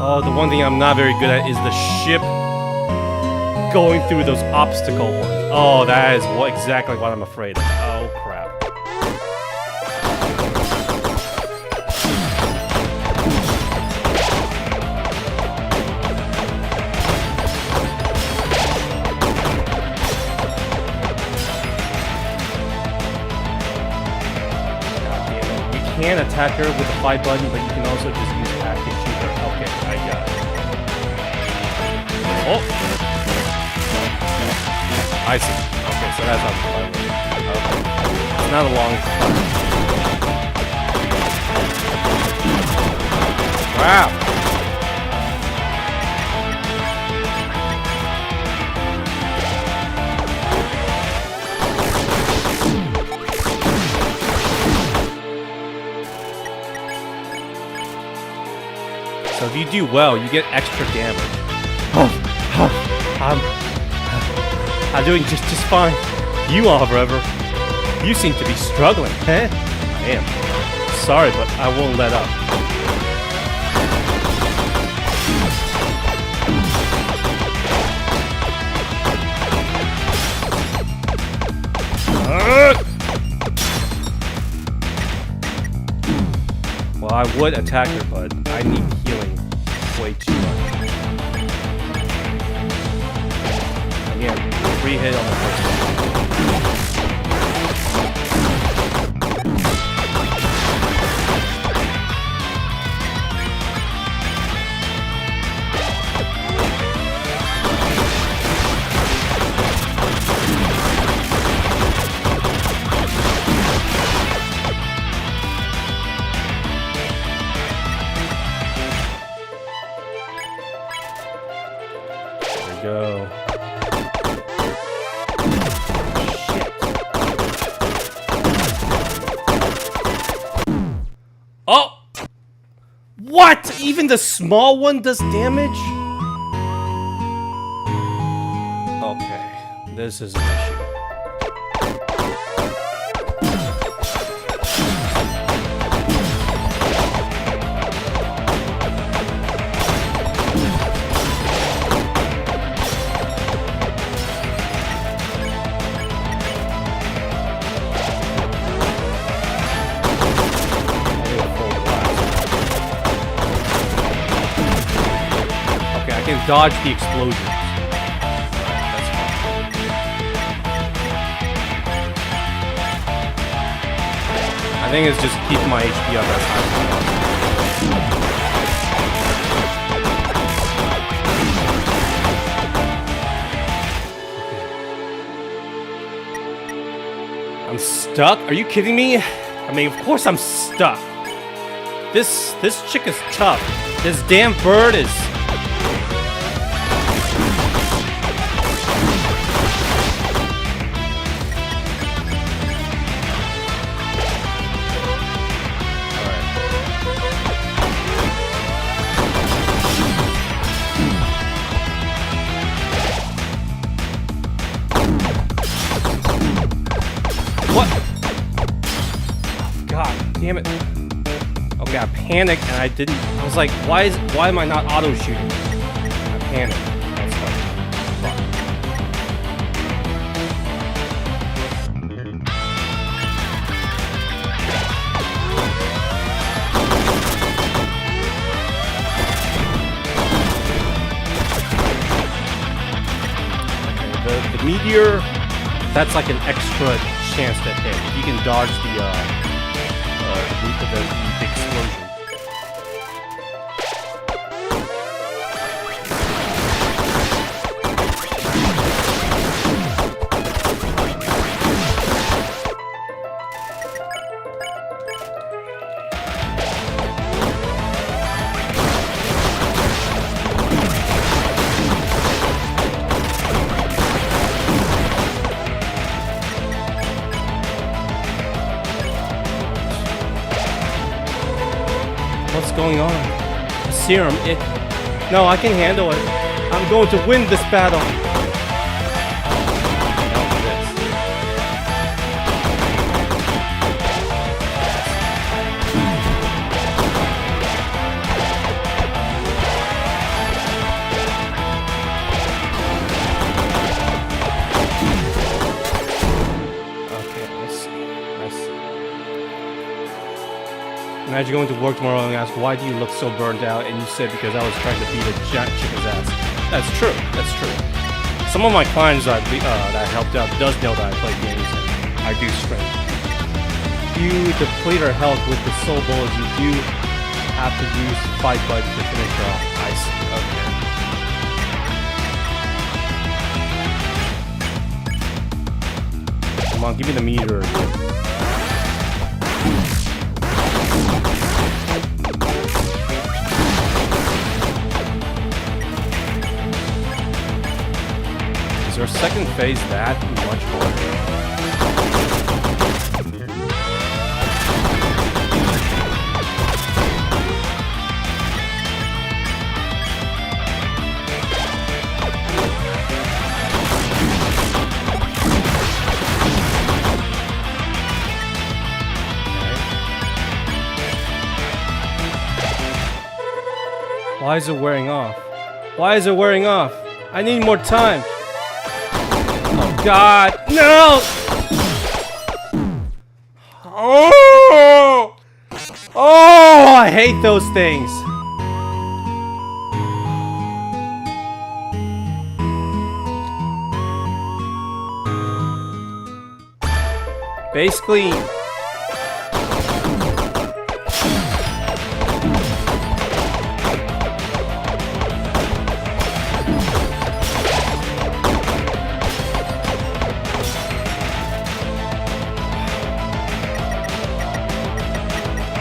Oh, the one thing I'm not very good at is the ship going through those obstacle ones. Oh, that is exactly what I'm afraid of. Oh, crap. You can attack her with the fight button, but you can also just use attack to shoot her. Okay, I got it. Oh! I see. Okay, so that's how the fight works. Okay. It's not a long fight. Wow! So if you do well, you get extra damage. I'm doing just fine. You, however, you seem to be struggling, huh? I am. Sorry, but I won't let up. Well, I would attack her, but I need healing way too much. Again, free hit on the first one. There we go. Oh! What? Even the small one does damage? Okay, this is an issue. I can dodge the explosions. That's fine. I think it's just keeping my HP up as high as I'm stuck? Are you kidding me? I mean, of course I'm stuck. This chick is tough. This damn bird is... What? God damn it. Okay, I panicked and I didn't. I was like, why am I not auto shooting? I panicked. That's fuck. Okay, the meteor, that's like an extra chance to hit. If you can dodge the explosion. What's going on? Serum, it... No, I can handle it. I'm going to win this battle. Imagine going to work tomorrow and ask, why do you look so burned out? And you said, because I was trying to beat a giant chicken's ass. That's true. That's true. Some of my clients that I helped out does know that I play games and I do strength. If you deplete our health with the soul bullets, you do have to use fight buttons to finish her off. I see. Okay. Come on, give me the meter. Is our second phase that much harder? Why is it wearing off? Why is it wearing off? I need more time. Oh God, no! Oh! Oh, I hate those things. Basically,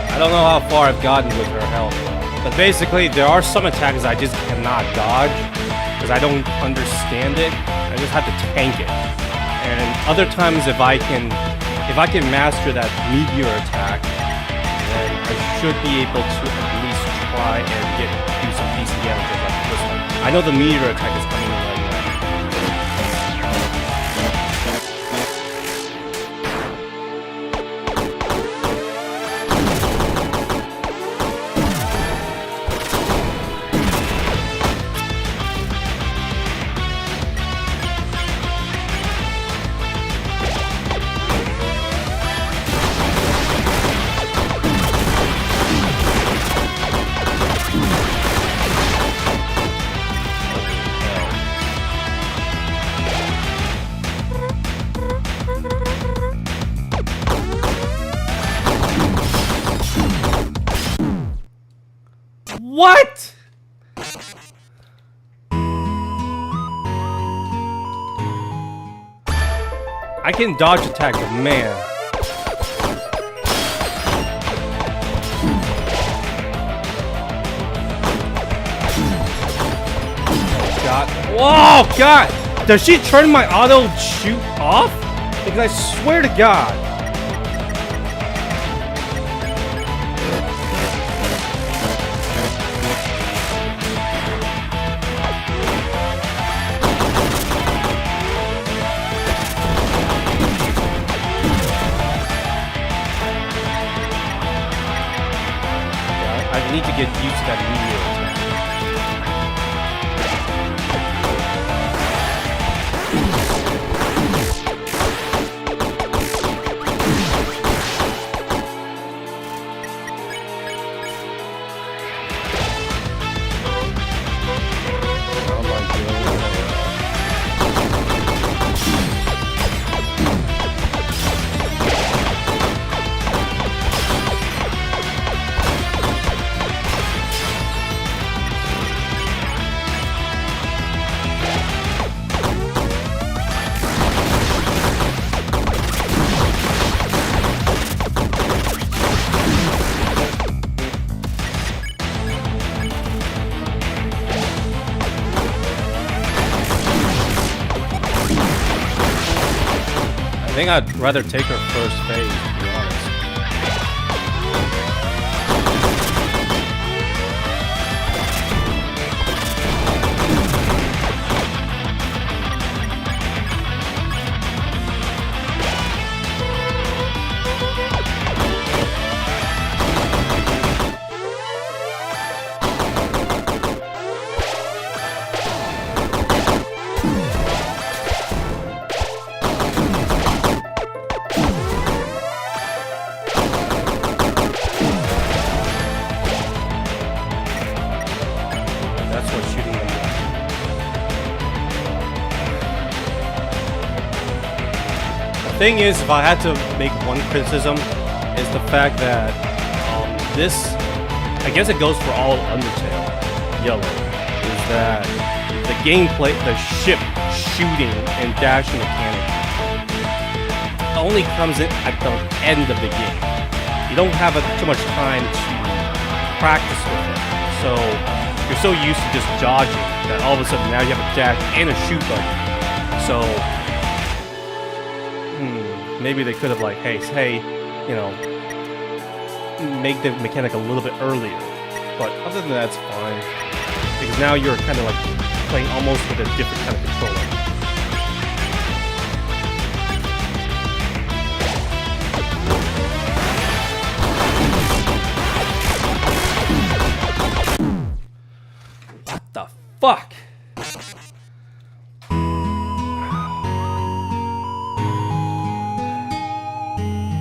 I don't know how far I've gotten with her health, but basically there are some attacks I just cannot dodge because I don't understand it. I just have to tank it. And other times if I can master that meteor attack, then I should be able to at least try and do some decent damage like this one. I know the meteor attack is coming in right now. What? I can dodge attack, but man. God. Whoa, God! Does she turn my auto shoot off? Because I swear to God. I need to get used to that meteor attack. How am I doing? I think I'd rather take her first phase, to be honest. thing is, if I had to make one criticism, is the fact that this, I guess it goes for all Undertale Yellow, is that the gameplay, the ship shooting and dashing mechanic only comes in at the end of the game. You don't have too much time to practice with it, so you're so used to just dodging that all of a sudden now you have a dash and a shoot button. So maybe they could have like, hey, you know, make the mechanic a little bit earlier. But other than that, it's fine, because now you're kind of like playing almost with a different kind of controller. What the fuck?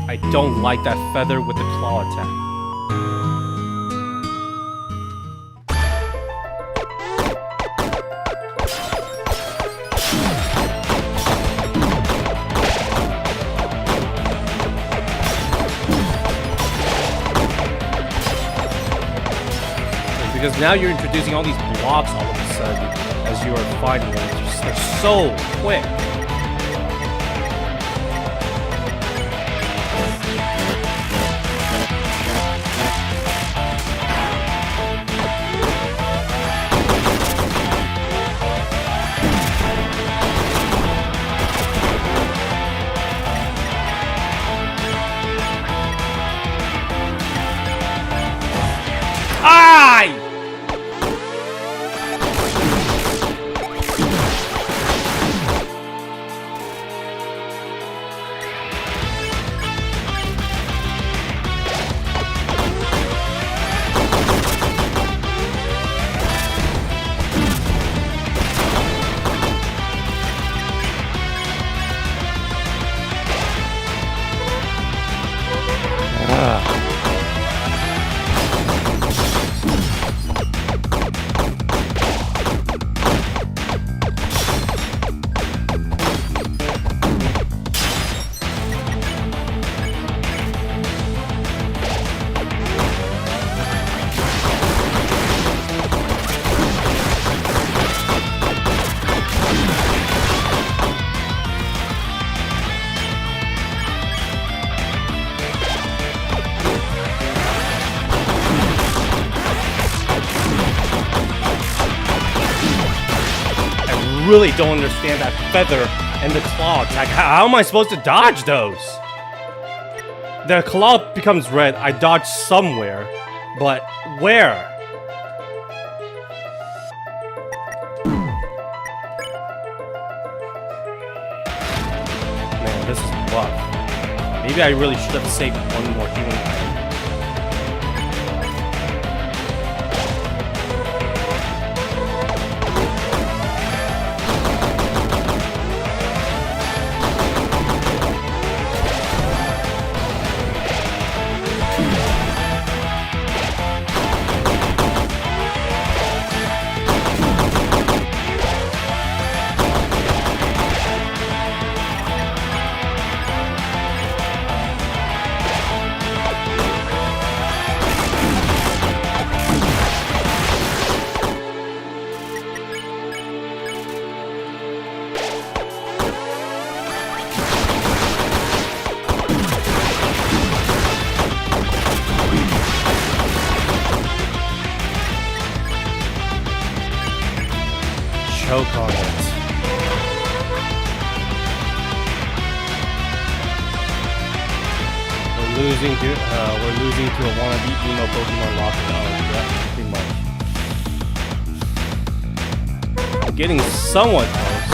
I don't like that feather with the claw attack. Because now you're introducing all these blocks all of a sudden as you are fighting them. They're so quick. Aye! Really don't understand that feather and the claw attack. How am I supposed to dodge those? The claw becomes red. I dodge somewhere, but where? Man, this is rough. Maybe I really should have saved one more healing item. Choke on it. We're losing to a wannabe emo Pokemon locker. Yeah, pretty much. I'm getting somewhat close.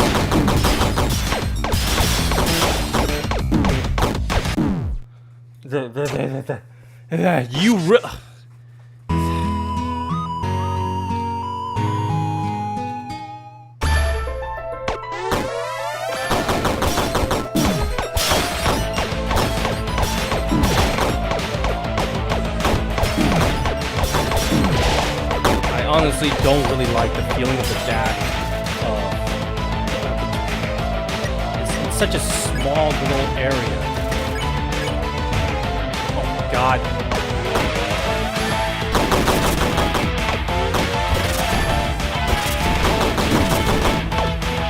You honestly don't really like the feeling of the dash. It's such a small little area. Oh god.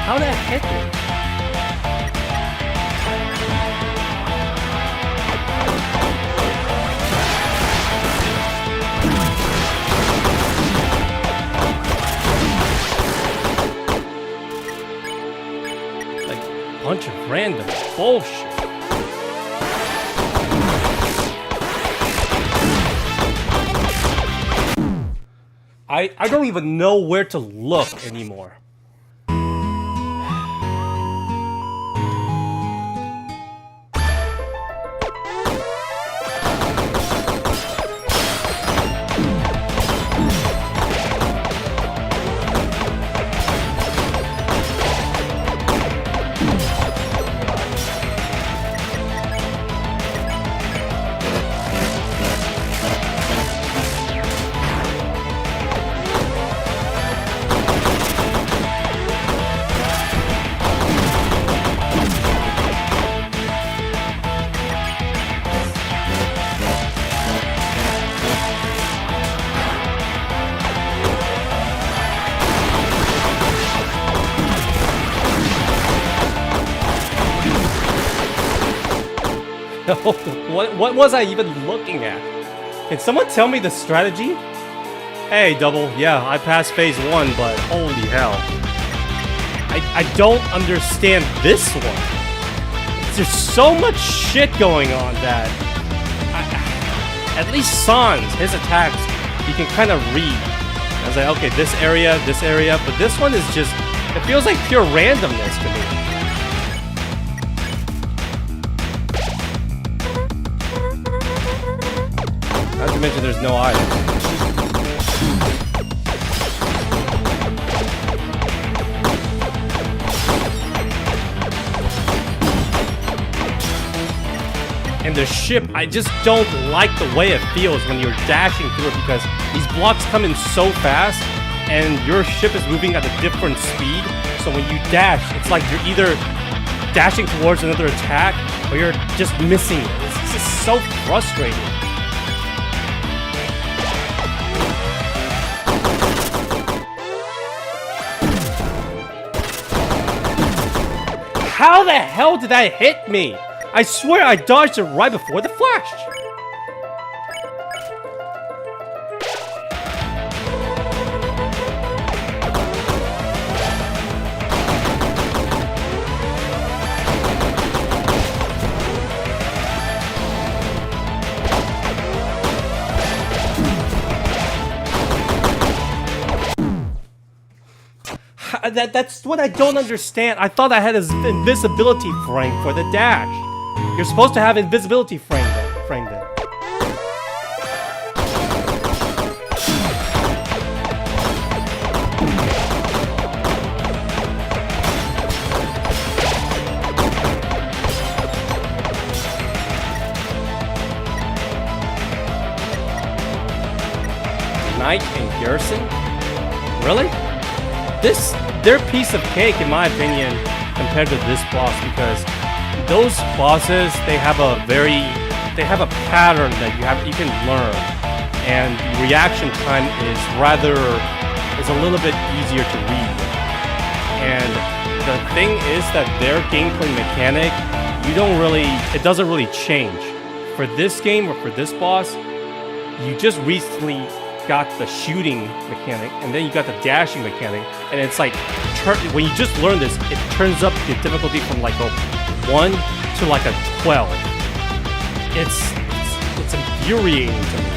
How did that hit me? Bunch of random bullshit. I don't even know where to look anymore. What was I even looking at? Can someone tell me the strategy? Hey, Double, yeah, I passed phase 1, but holy hell. I don't understand this one. There's so much shit going on that... at least Sans, his attacks, you can kind of read. I was like, okay, this area, but this one is just... it feels like pure randomness to me. Not to mention there's no items. And the ship, I just don't like the way it feels when you're dashing through it because these blocks come in so fast and your ship is moving at a different speed. So when you dash, it's like you're either dashing towards another attack or you're just missing it. It's just so frustrating. How the hell did that hit me? I swear I dodged it right before the flash. That's what I don't understand. I thought I had an invisibility frame for the dash. You're supposed to have invisibility frame then. Knight and Garrison? Really? They're a piece of cake in my opinion compared to this boss because those bosses, they have a pattern that you can learn, and the reaction time is a little bit easier to read. And the thing is that their gameplay mechanic, it doesn't really change. For this game or for this boss, you just recently got the shooting mechanic, and then you got the dashing mechanic, and it's like when you just learn this, it turns up the difficulty from like a 1 to like a 12. It's infuriating to me.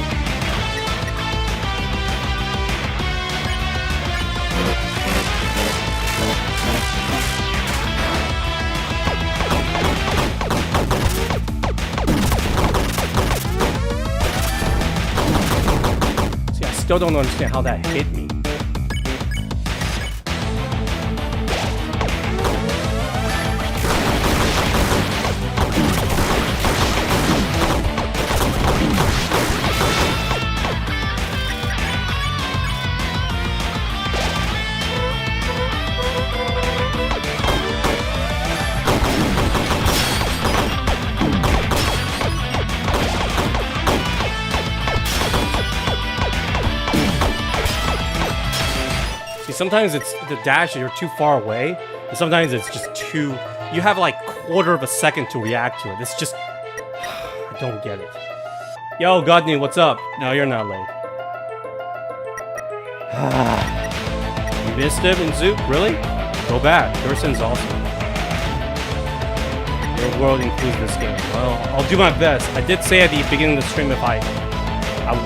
See, I still don't understand how that hit me. See, sometimes it's the dash, you're too far away, and sometimes it's just too... You have like quarter of a second to react to it. It's just... I don't get it. Yo, Godney, what's up? No, you're not late. You missed him in Zoop? Really? Go back. Person's awesome. Your world includes this game. Well, I'll do my best. I did say at the beginning of the stream if I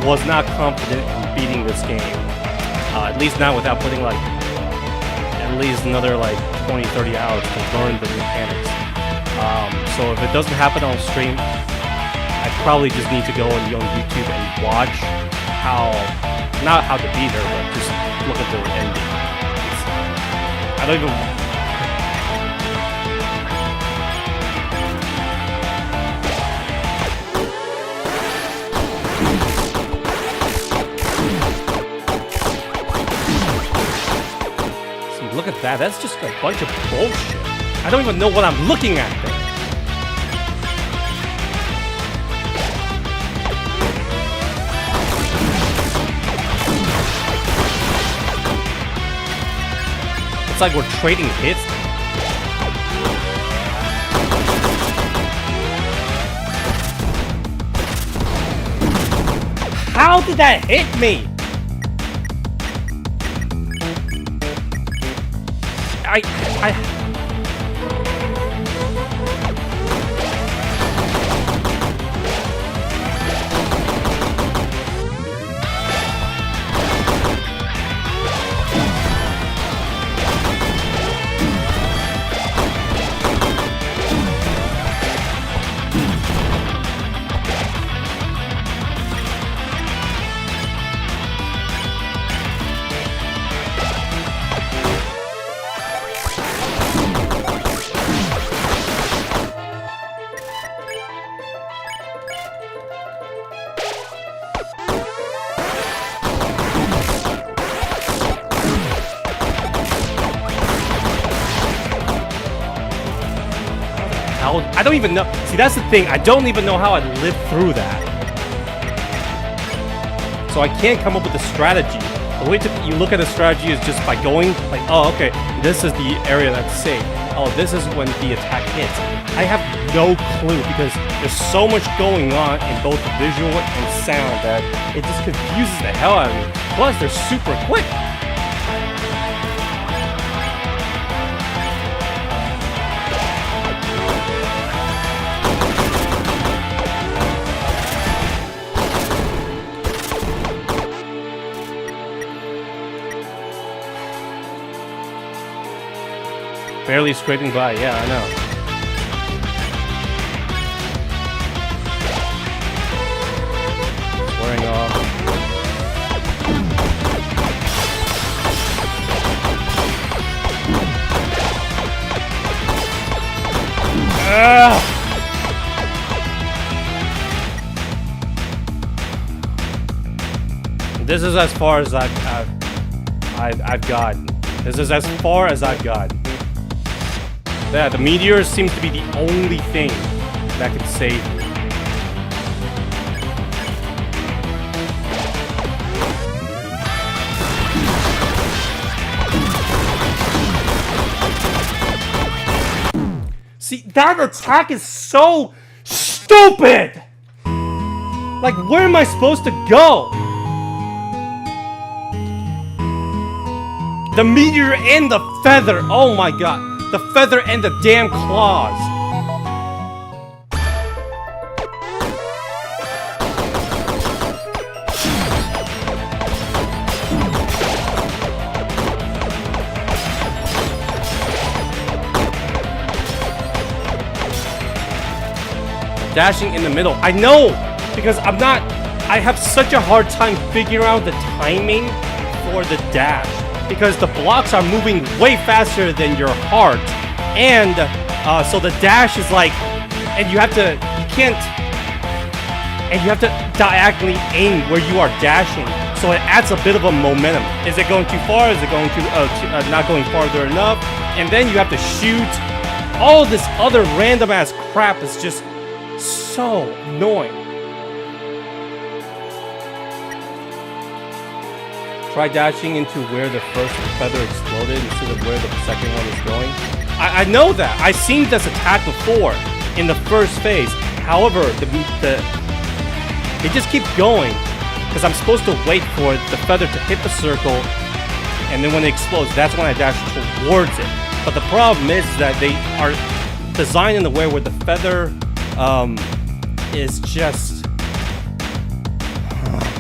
was not confident in beating this game. At least not without putting like at least another like 20-30 hours to learn the mechanics. So if it doesn't happen on stream, I probably just need to go on YouTube and watch how, not how to beat her, but just look at the ending. I don't even... See, look at that. That's just a bunch of bullshit. I don't even know what I'm looking at there. It's like we're trading hits. How did that hit me? I don't even know. See, that's the thing. I don't even know how I lived through that. So I can't come up with a strategy. The way you look at a strategy is just by going like, oh, okay, this is the area that's safe. Oh, this is when the attack hits. I have no clue because there's so much going on in both the visual and sound that it just confuses the hell out of me. Plus, they're super quick. Barely scraping by, yeah, I know. Wearing off. This is as far as I've gotten. This is as far as I've gotten. Yeah, the meteor seems to be the only thing that can save me. See, that attack is so stupid! Like, where am I supposed to go? The meteor and the feather, oh my god. The feather and the damn claws. Dashing in the middle. I know! Because I have such a hard time figuring out the timing for the dash. Because the blocks are moving way faster than your heart, and so the dash is like, and you have to diagonally aim where you are dashing, so it adds a bit of a momentum. Is it going too far? Is it going too not going farther enough? And then you have to shoot. All this other random ass crap is just so annoying. try dashing into where the first feather exploded instead of where the second one is going? I know that. I've seen this attack before in the first phase. However, it just keeps going because I'm supposed to wait for the feather to hit the circle, and then when it explodes, that's when I dash towards it. But the problem is that they are designed in a way where the feather is just...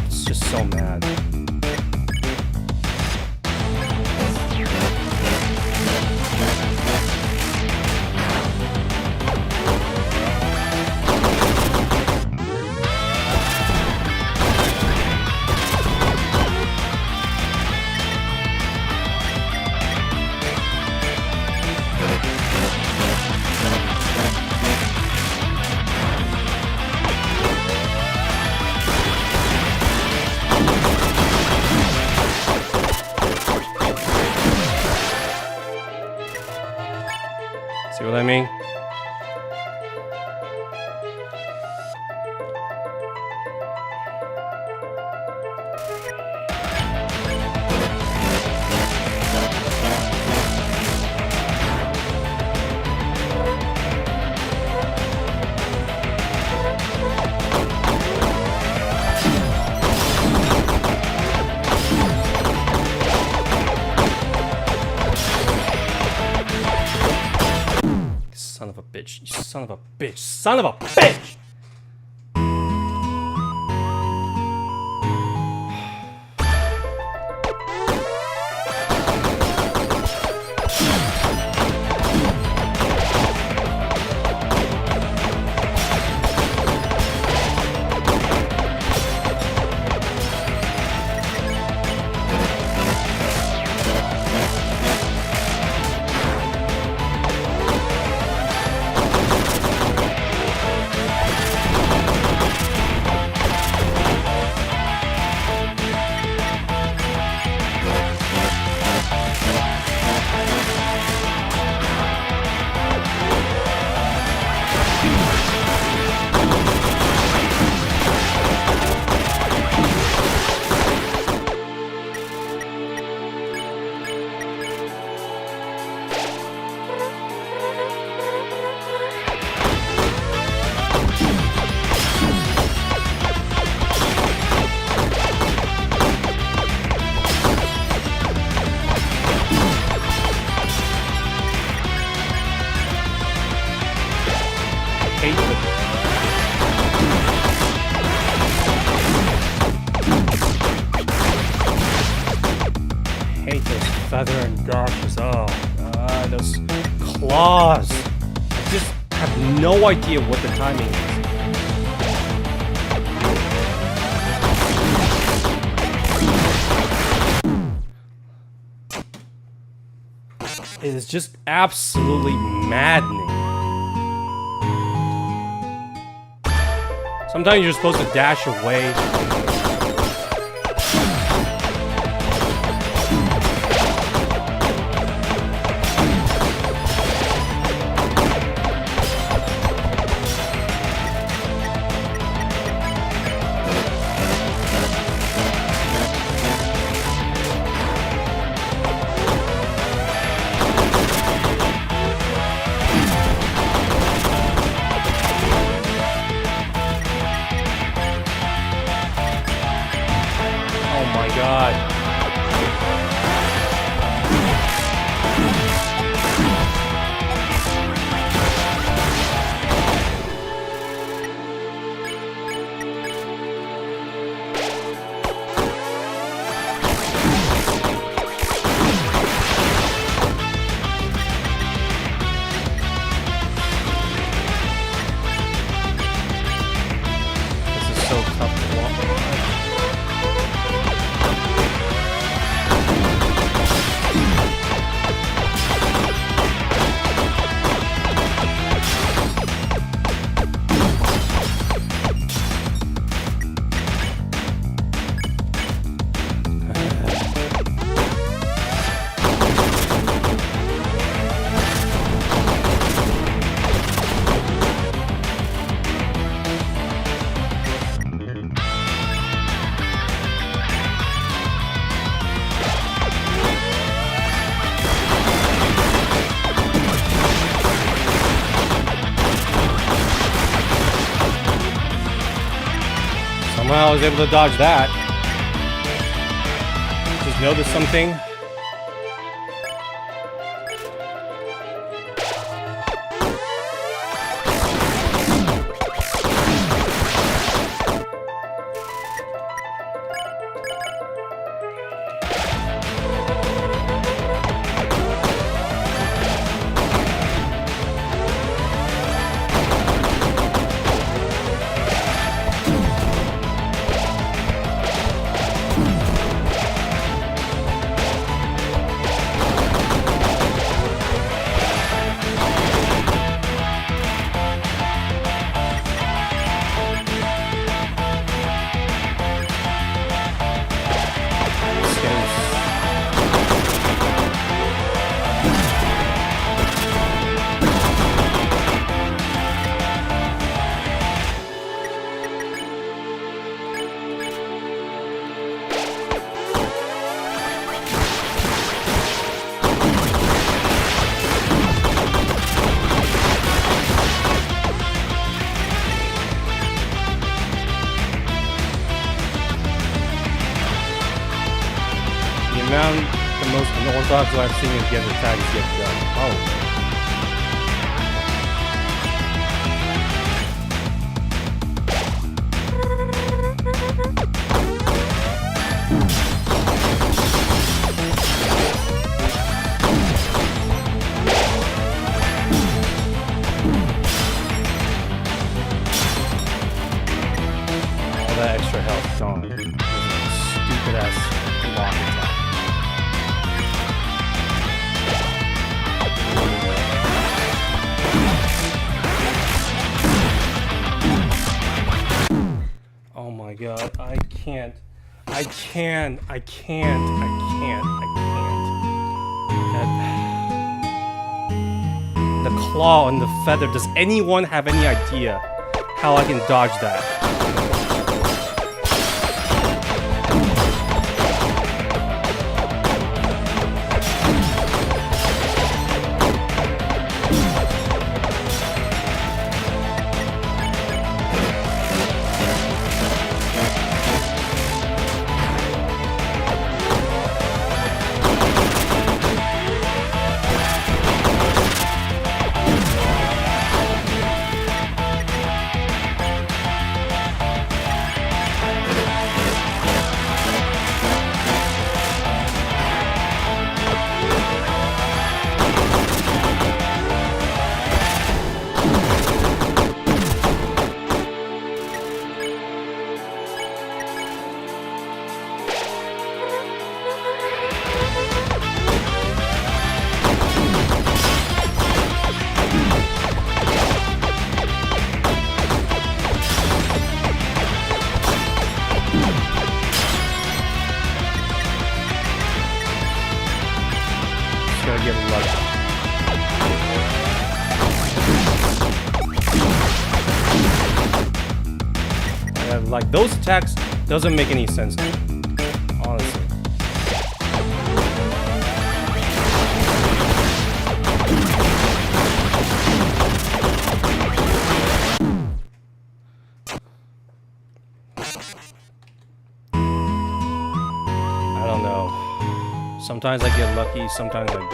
it's just so mad. See what I mean? Son of a bitch. You son of a bitch. Son of a bitch! Hate those feather and dashes. Oh god, those claws. I just have no idea what the timing is. It is just absolutely maddening. Sometimes you're supposed to dash away. Somehow I was able to dodge that. Just noticed something. The most unorthodox I've seen is get attacks get done. Oh. All that extra health gone. Stupid ass block attack. Oh my god, I can't. The claw and the feather, does anyone have any idea how I can dodge that? Get lucky. Yeah, like those attacks doesn't make any sense to me, honestly. I don't know. Sometimes I get lucky, sometimes I don't.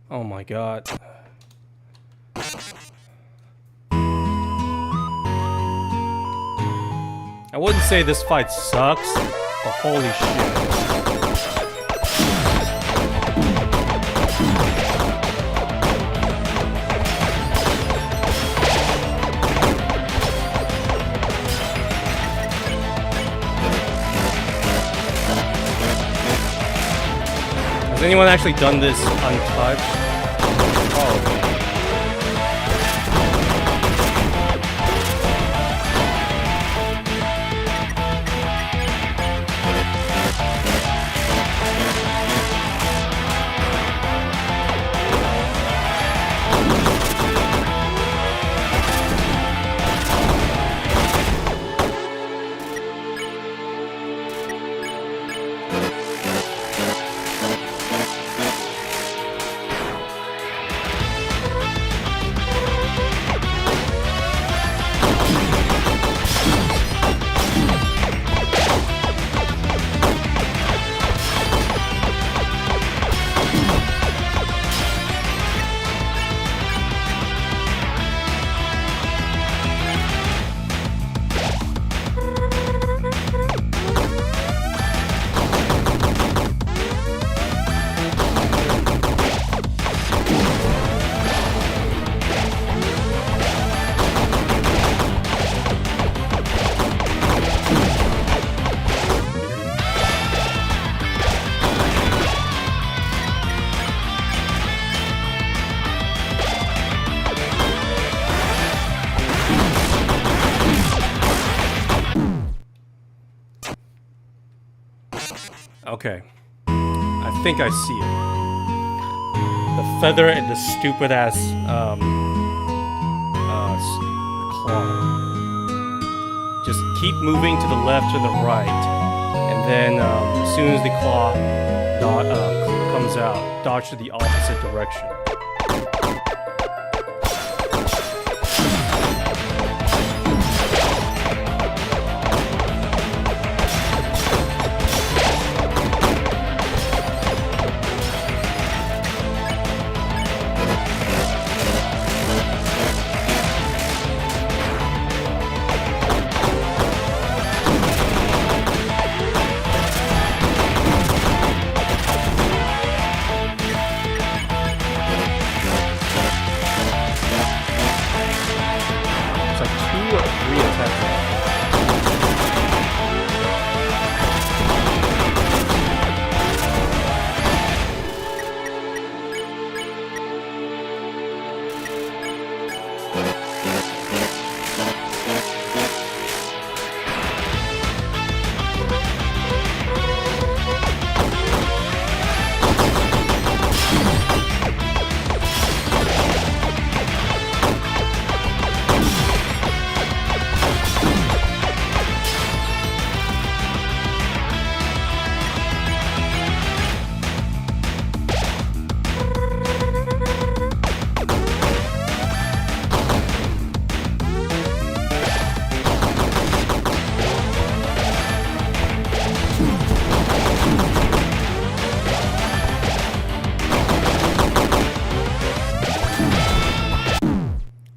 Oh my god. I wouldn't say this fight sucks, but holy shit. Has anyone actually done this untouched? Oh. Okay. I think I see it. The feather and the stupid ass claw. Just keep moving to the left or the right. And then as soon as the claw comes out, dodge to the opposite direction.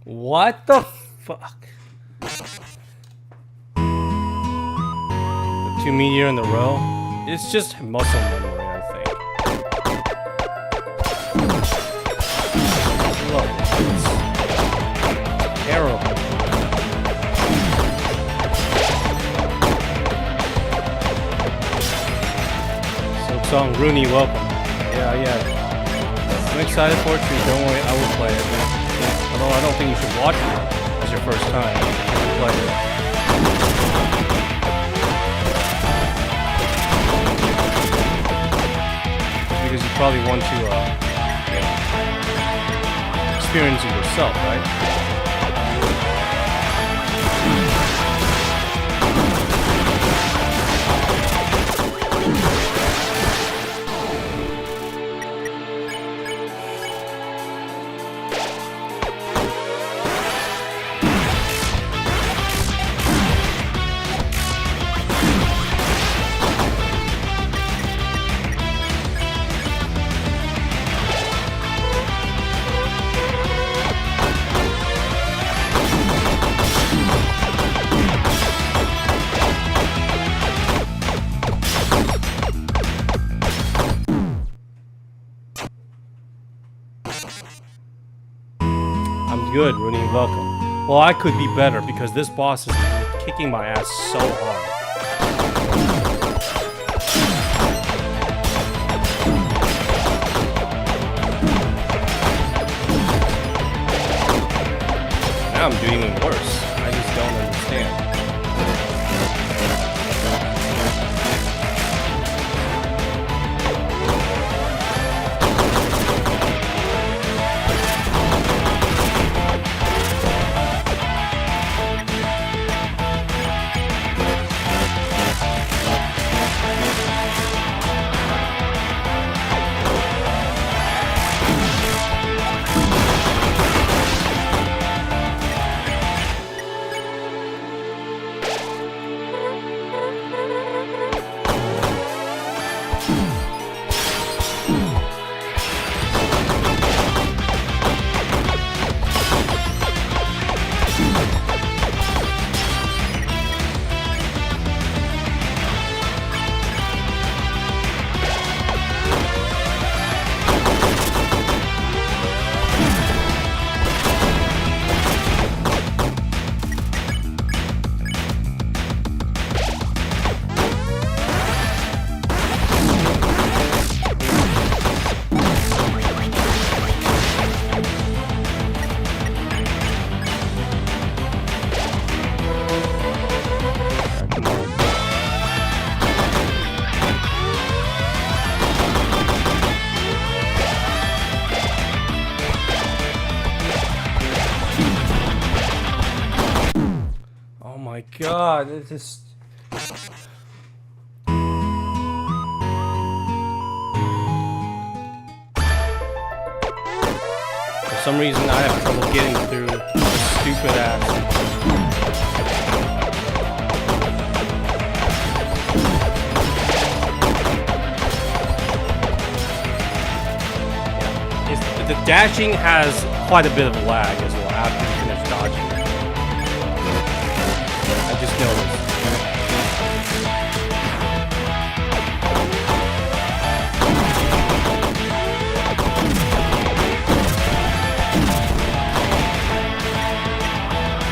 What the fuck? The 2 meteor in the row? It's just muscle memory, I think. Look, it's terrible. Silksong Rooney, welcome. Yeah. I'm excited for it too. Don't worry, I will play it. Although I don't think you should watch it as your first time. You should play it. Because you probably want to experience it yourself, right? I'm good, Rooney. Welcome. Well, I could be better because this boss is kicking my ass so hard. Now I'm doing even worse. I just don't understand. God, it just... For some reason, I have trouble getting through this stupid ass. The dashing has quite a bit of lag as well after you finish dodging. I just noticed.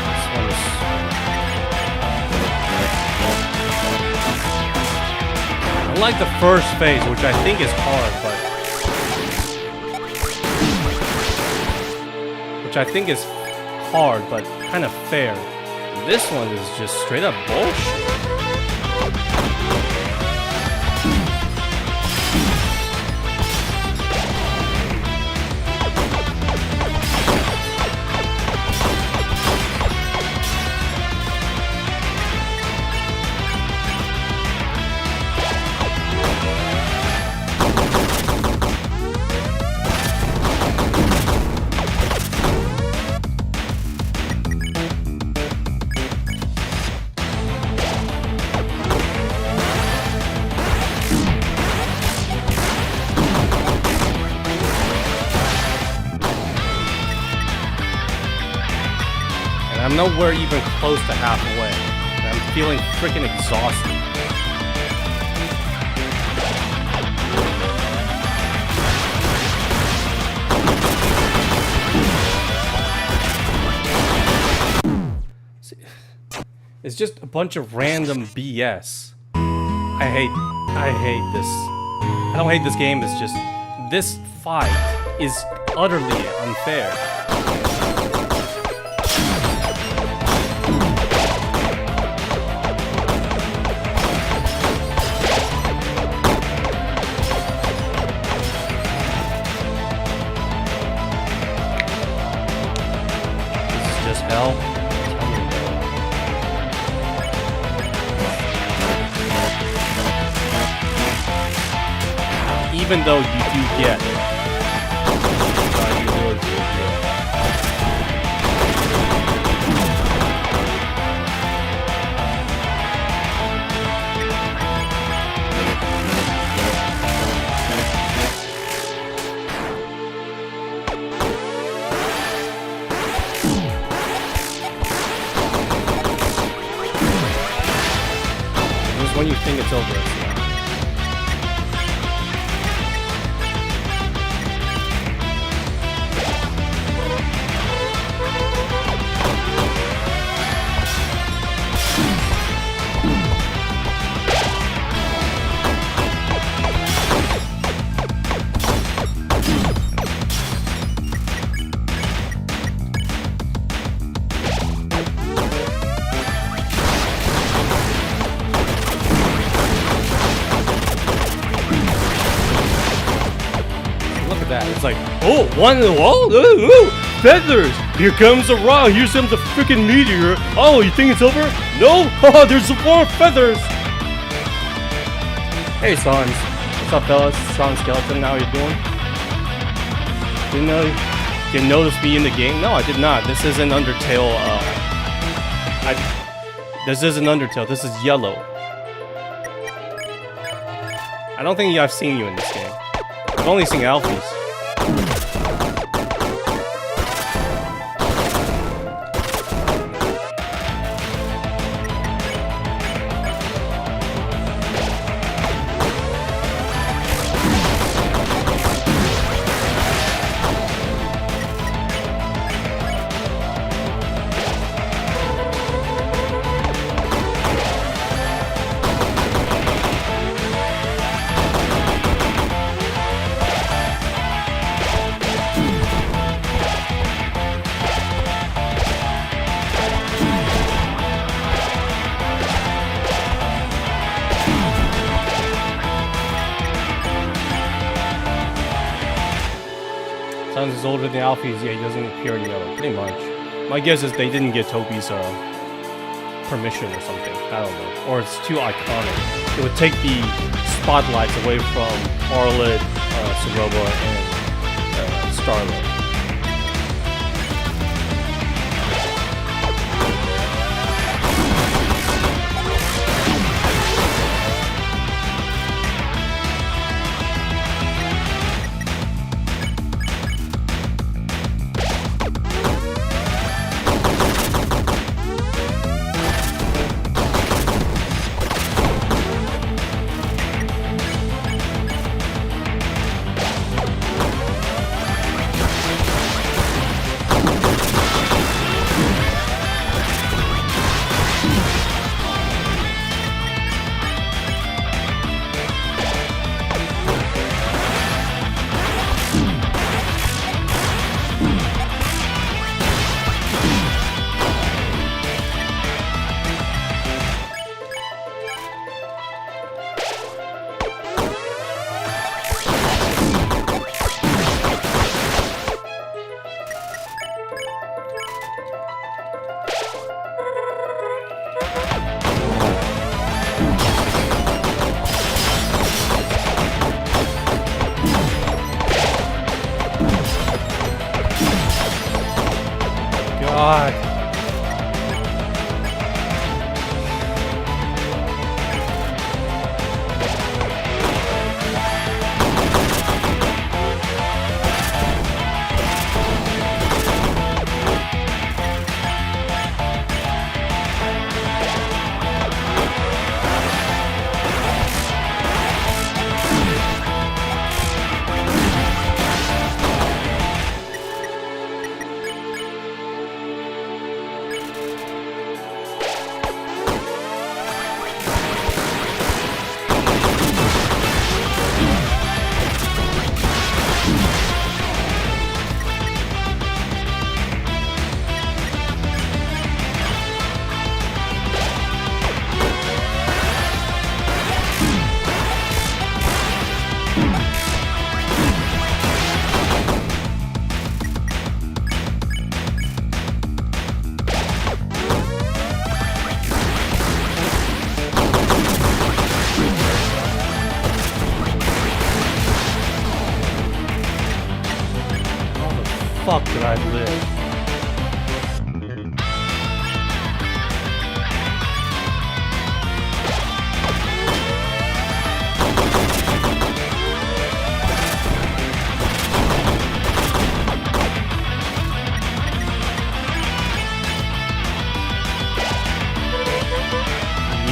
This one is... Unlike the first phase, which I think is hard, but kind of fair. This one is just straight up bullshit. I'm nowhere even close to halfway. And I'm feeling freaking exhausted. It's just a bunch of random BS. I hate this. I don't hate this game, it's just this fight is utterly unfair. Hell, tell me about it. Even though you do get when you think it's over, it's not. Oh, one in the wall? Ooh, feathers! Here comes a rock. Here comes a freaking meteor. Oh, you think it's over? No? Oh, there's more feathers. Hey, Sans. What's up, fellas? Sans Skeleton, how you doing? Didn't notice me in the game? No, I did not. This isn't Undertale. This isn't Undertale. This is Yellow. I don't think I've seen you in this game. I've only seen Alphys. Sans is older than Alphys, yeah, he doesn't appear in Yellow, pretty much. My guess is they didn't get Toby's permission or something, I don't know. Or it's too iconic. It would take the spotlights away from Arlet, Saroba, and Starlet. God. Fuck did I live?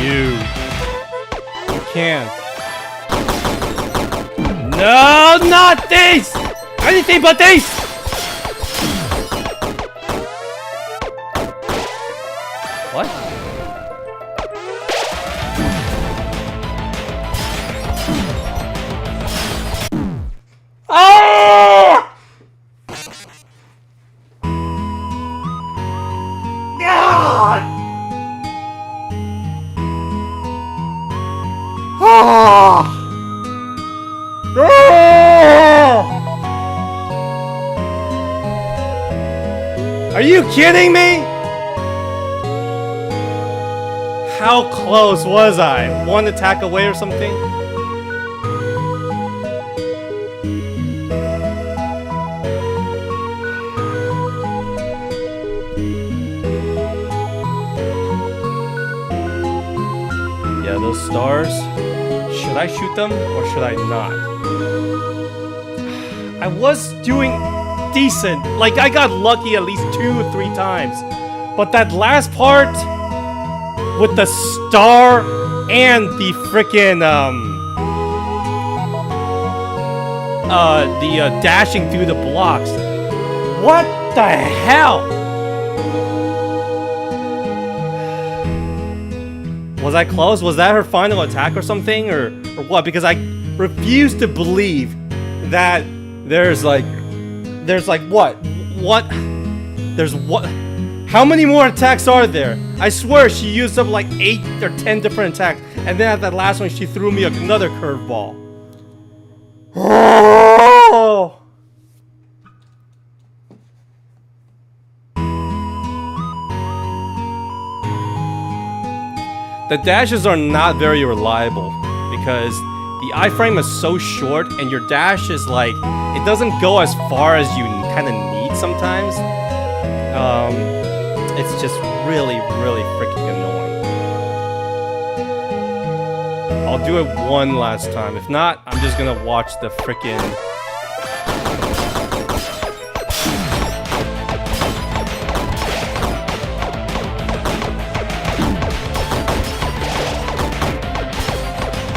You can't. No, not this! Anything but this! What? Oh! God! Oh! Oh! Are you kidding me? How close was I? One attack away or something? Yeah, those stars. Should I shoot them or should I not? I was doing decent. Like, I got lucky at least 2 or 3 times. But that last part with the star and the frickin' dashing through the blocks. What the hell? Was I close? Was that her final attack or something? Or what? Because I refuse to believe that there's like what? There's what? How many more attacks are there? I swear she used up like 8 or 10 different attacks. And then at that last one, she threw me another curveball. Oh! The dashes are not very reliable because the iframe is so short and your dash is like, it doesn't go as far as you kind of need sometimes. It's just really, really freaking annoying. I'll do it one last time. If not, I'm just gonna watch the freaking...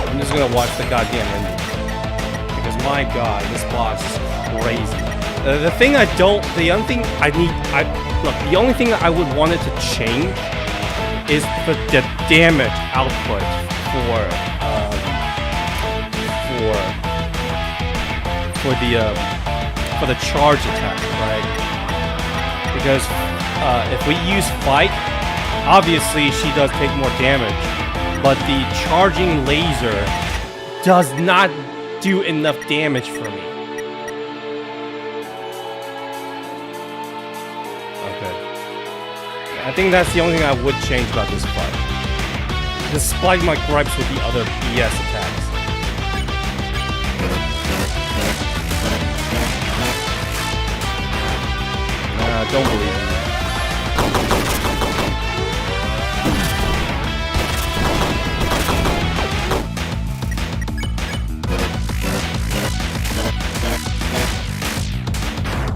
I'm just gonna watch the goddamn ending. Because my god, this boss is crazy. The thing I don't... The only thing I need... Look, the only thing I would want it to change is the damage output for the charge attack, right? Because if we use fight, obviously she does take more damage, but the charging laser does not do enough damage for me. I think that's the only thing I would change about this fight. Despite my gripes with the other BS attacks. Nah, don't believe it.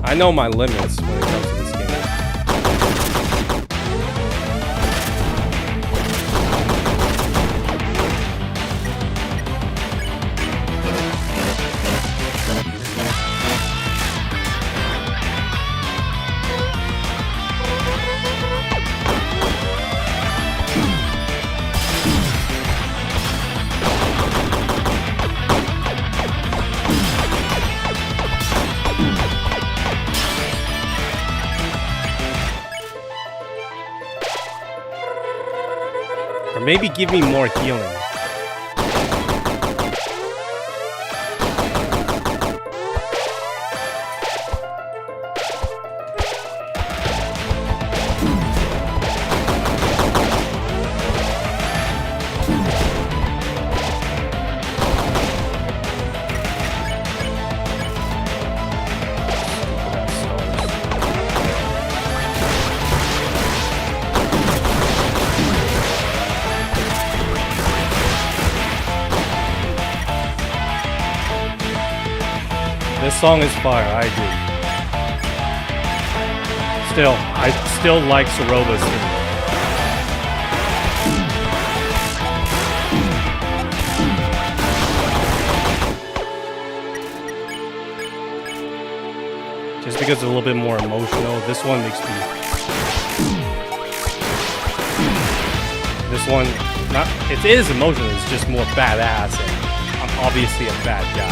I know my limits when it comes to this game. Maybe give me more healing. This song is fire, I agree. Still, I still like Soroba's theme. Just because it's a little bit more emotional, this one makes me... This one, it is emotional, it's just more badass, and I'm obviously a bad guy.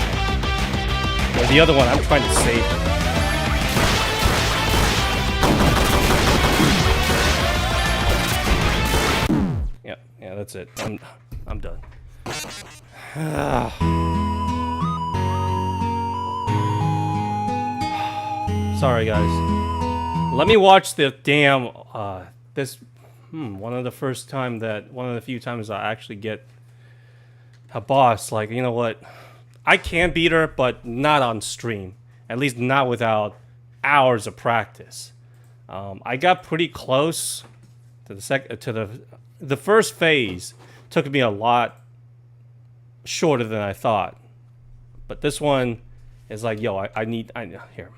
Or the other one, I'm trying to save him. Yeah, that's it. I'm done. Sorry, guys. Let me watch the damn this one of the few times I actually get a boss. Like, you know what? I can beat her, but not on stream. At least not without hours of practice. I got pretty close to the first phase. Took me a lot shorter than I thought. But this one is like, yo, I need here.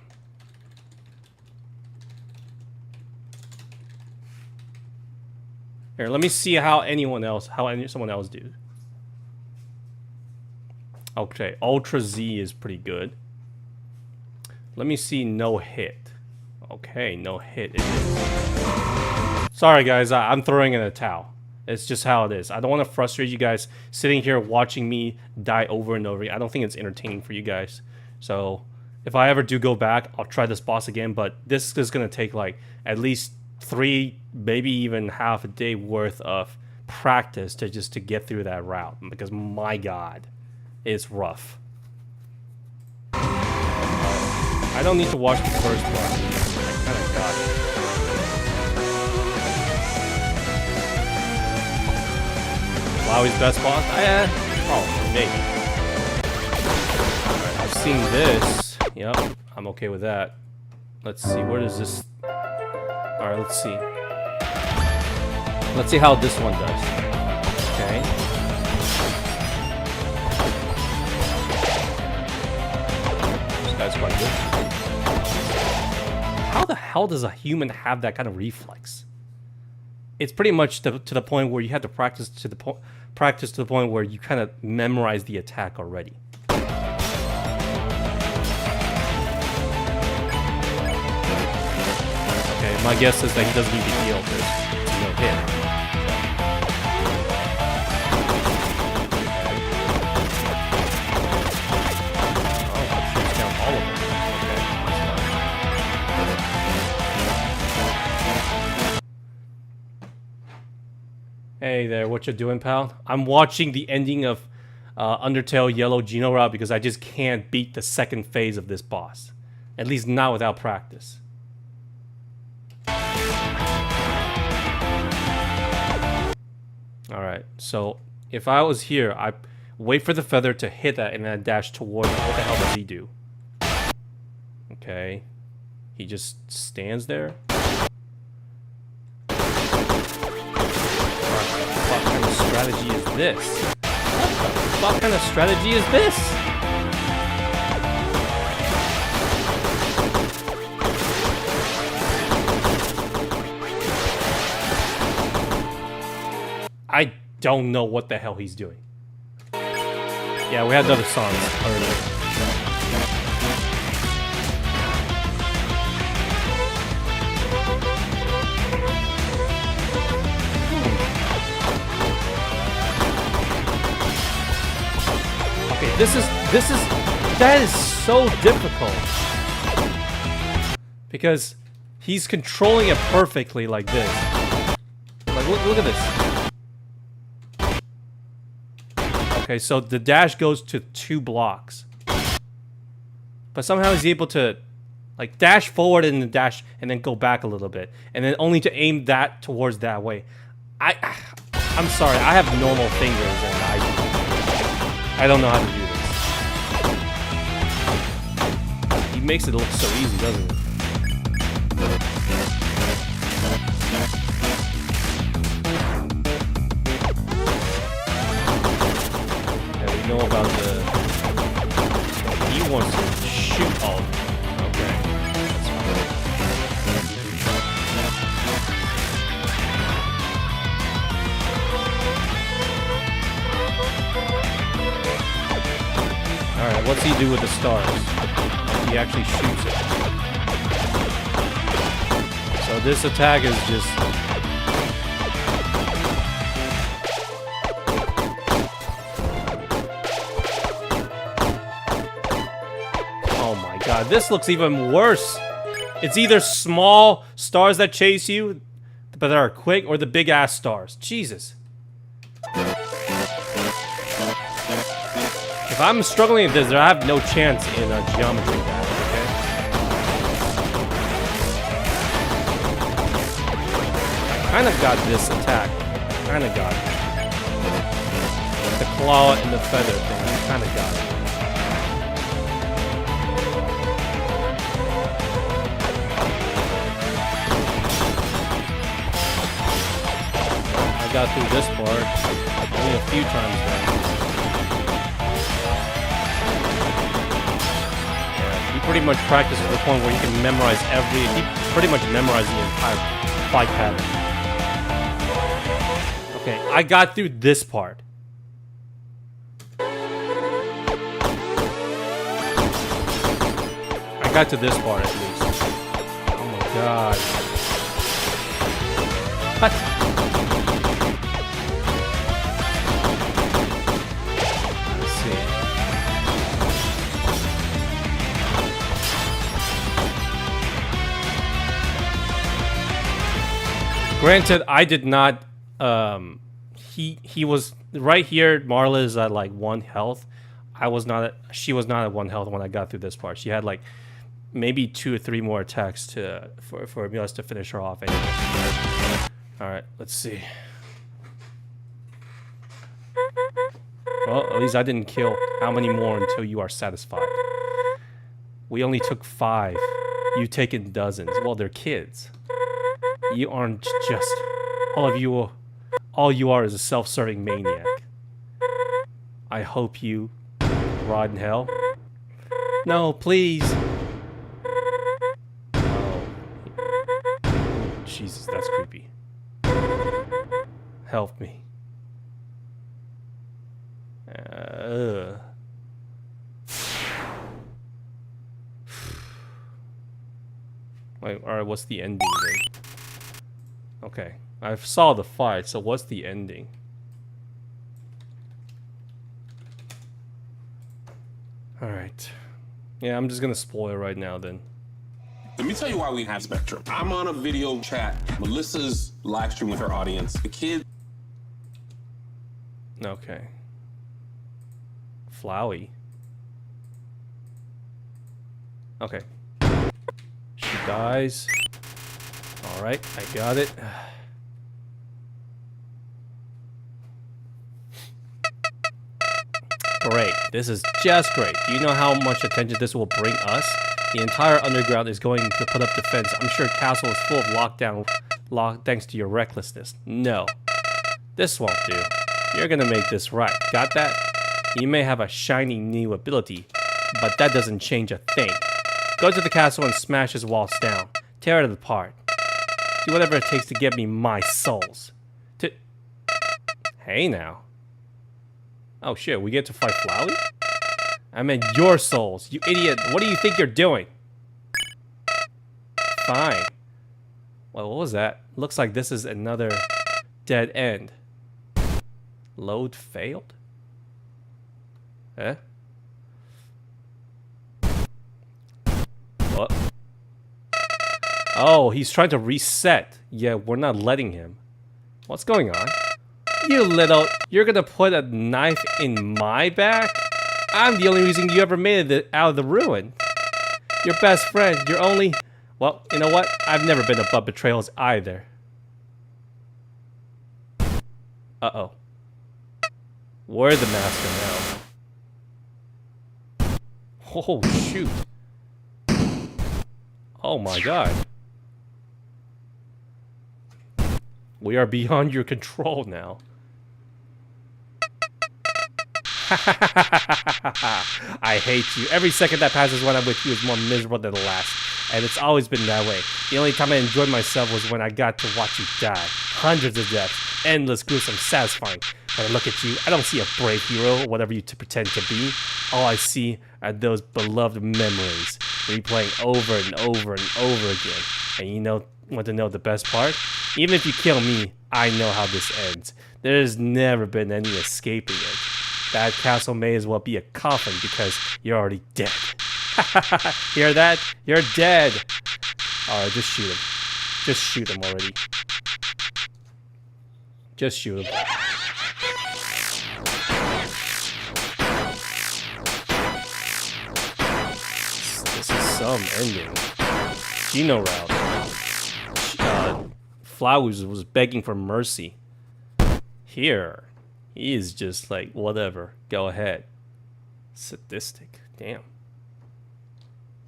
Here, let me see how someone else do. Okay, Ultra Z is pretty good. Let me see no hit. Okay, no hit. Sorry guys, I'm throwing in a towel. It's just how it is. I don't want to frustrate you guys sitting here watching me die over and over. I don't think it's entertaining for you guys. So if I ever do go back, I'll try this boss again. But this is going to take like at least 3, maybe even half a day worth of practice to get through that route. Because my God, it's rough. I don't need to watch the first one. I kind of got it. Flowey's best boss? Oh, maybe. Alright, I've seen this. Yep, I'm okay with that. Let's see, where does this... Alright, let's see. Let's see how this one does. Okay. This guy's quite good. How the hell does a human have that kind of reflex? It's pretty much to the point where you have to practice to the point where you kind of memorize the attack already. Okay, my guess is that he doesn't need to heal because it's no hit. Oh, that shoots down all of them. Hey there, what you doing, pal? I'm watching the ending of Undertale Yellow Geno route because I just can't beat the second phase of this boss. At least not without practice. Alright, so if I was here, I wait for the feather to hit that and then dash towards it. What the hell does he do? Okay. He just stands there. What kind of strategy is this? What kind of strategy is this? I don't know what the hell he's doing. Yeah, we had other songs earlier. That is so difficult. Because he's controlling it perfectly like this. Like, look at this. Okay, so the dash goes to 2 blocks. But somehow he's able to, like, dash forward and then dash and then go back a little bit. And then only to aim that towards that way. I'm sorry, I have normal fingers and I don't know how to do this. He makes it look so easy, doesn't he? Yeah, we know about the... He wants to shoot all of them. Okay, that's fine. Alright, what's he do with the stars? He actually shoots it. So this attack is just... Oh my god, this looks even worse. It's either small stars that chase you, but that are quick, or the big ass stars. Jesus. If I'm struggling at this, I have no chance in geometry. Okay? Kinda got this attack. Kinda got it. The claw and the feather thing. Kinda got it. I got through this part only a few times now. Yeah, he pretty much practiced to the point where he can memorize he pretty much memorized the entire fight pattern. Okay, I got through this part. I got to this part at least. Oh my god. What? Let's see. Granted, I did not he was right here. Marla is at like 1 health. She was not at 1 health when I got through this part. She had like maybe 2 or 3 more attacks for us to finish her off anyway. Alright, let's see. Well, at least I didn't kill how many more until you are satisfied. We only took 5. You've taken dozens. Well, they're kids. You aren't just all you are is a self-serving maniac. I hope you rot in hell. No, please. Oh. Jesus, that's creepy. Help me. Wait, alright, what's the ending then? Okay, I saw the fight, so what's the ending? Alright. Yeah, I'm just gonna spoil right now then. Let me tell you why we have Spectrum. I'm on a video chat. Melissa's live streaming with her audience. The kid. Okay. Flowey. Okay. She dies. Alright, I got it. Great. This is just great. Do you know how much attention this will bring us? The entire underground is going to put up defense. I'm sure Castle is full of lockdown thanks to your recklessness. No. This won't do. You're gonna make this right. Got that? You may have a shiny new ability, but that doesn't change a thing. Go to the castle and smash his walls down. Tear it apart. Do whatever it takes to get me my souls. Hey now. Oh shit, we get to fight Flowey? I meant your souls, you idiot. What do you think you're doing? Fine. Well, what was that? Looks like this is another dead end. Load failed? Eh? What? Oh, he's trying to reset. Yeah, we're not letting him. What's going on? You're gonna put a knife in my back? I'm the only reason you ever made it out of the ruin. Your best friend, your only... Well, you know what? I've never been above betrayals either. Uh-oh. We're the master now. Oh, shoot. Oh my god. We are beyond your control now. I hate you. Every second that passes when I'm with you is more miserable than the last. And it's always been that way. The only time I enjoyed myself was when I got to watch you die. Hundreds of deaths. Endless, gruesome, satisfying. When I look at you, I don't see a brave hero or whatever you pretend to be. All I see are those beloved memories, replaying over and over and over again. And you want to know the best part? Even if you kill me, I know how this ends. There's never been any escaping it. That castle may as well be a coffin because you're already dead. Hear that? You're dead. Alright, just shoot him. Just shoot him already. Just shoot him. This is some ending. Geno route. flowers was begging for mercy. Here, he is just like, whatever, go ahead. Sadistic, damn.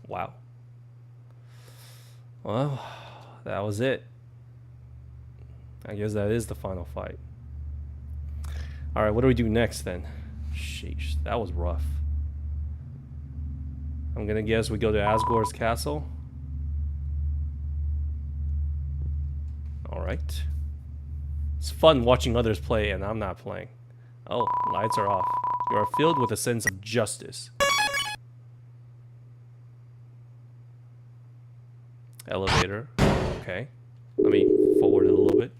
Wow. Well, that was it. I guess that is the final fight. Alright, what do we do next then? Sheesh, that was rough. I'm gonna guess we go to Asgore's castle. Alright. It's fun watching others play and I'm not playing. Oh, lights are off. You are filled with a sense of justice. Elevator. Okay. Let me forward it a little bit.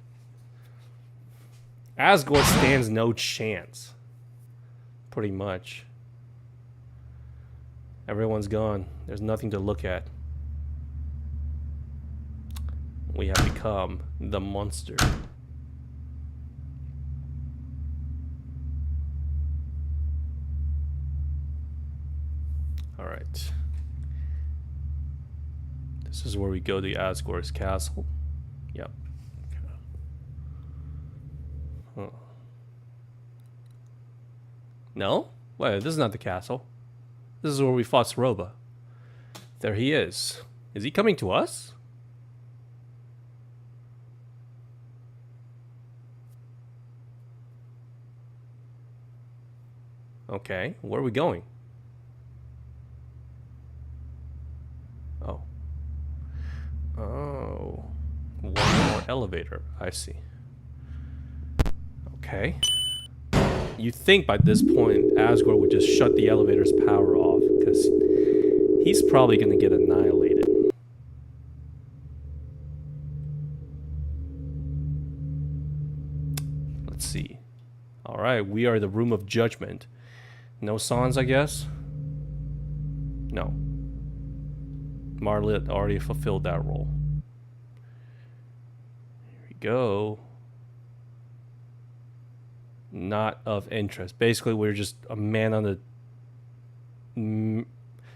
Asgore stands no chance. Pretty much. Everyone's gone. There's nothing to look at. We have become the monster. Alright. This is where we go to Asgore's castle. Yep. Huh. No? Wait, this is not the castle. This is where we fought Sroba. There he is. Is he coming to us? Okay, where are we going? Oh. Oh. One more elevator. I see. Okay. You think by this point Asgore would just shut the elevator's power off, because he's probably going to get annihilated. Let's see. Alright, we are the Room of Judgment. No Sans, I guess? No. Marlit already fulfilled that role. Here we go. Not of interest. Basically, we're just a man on a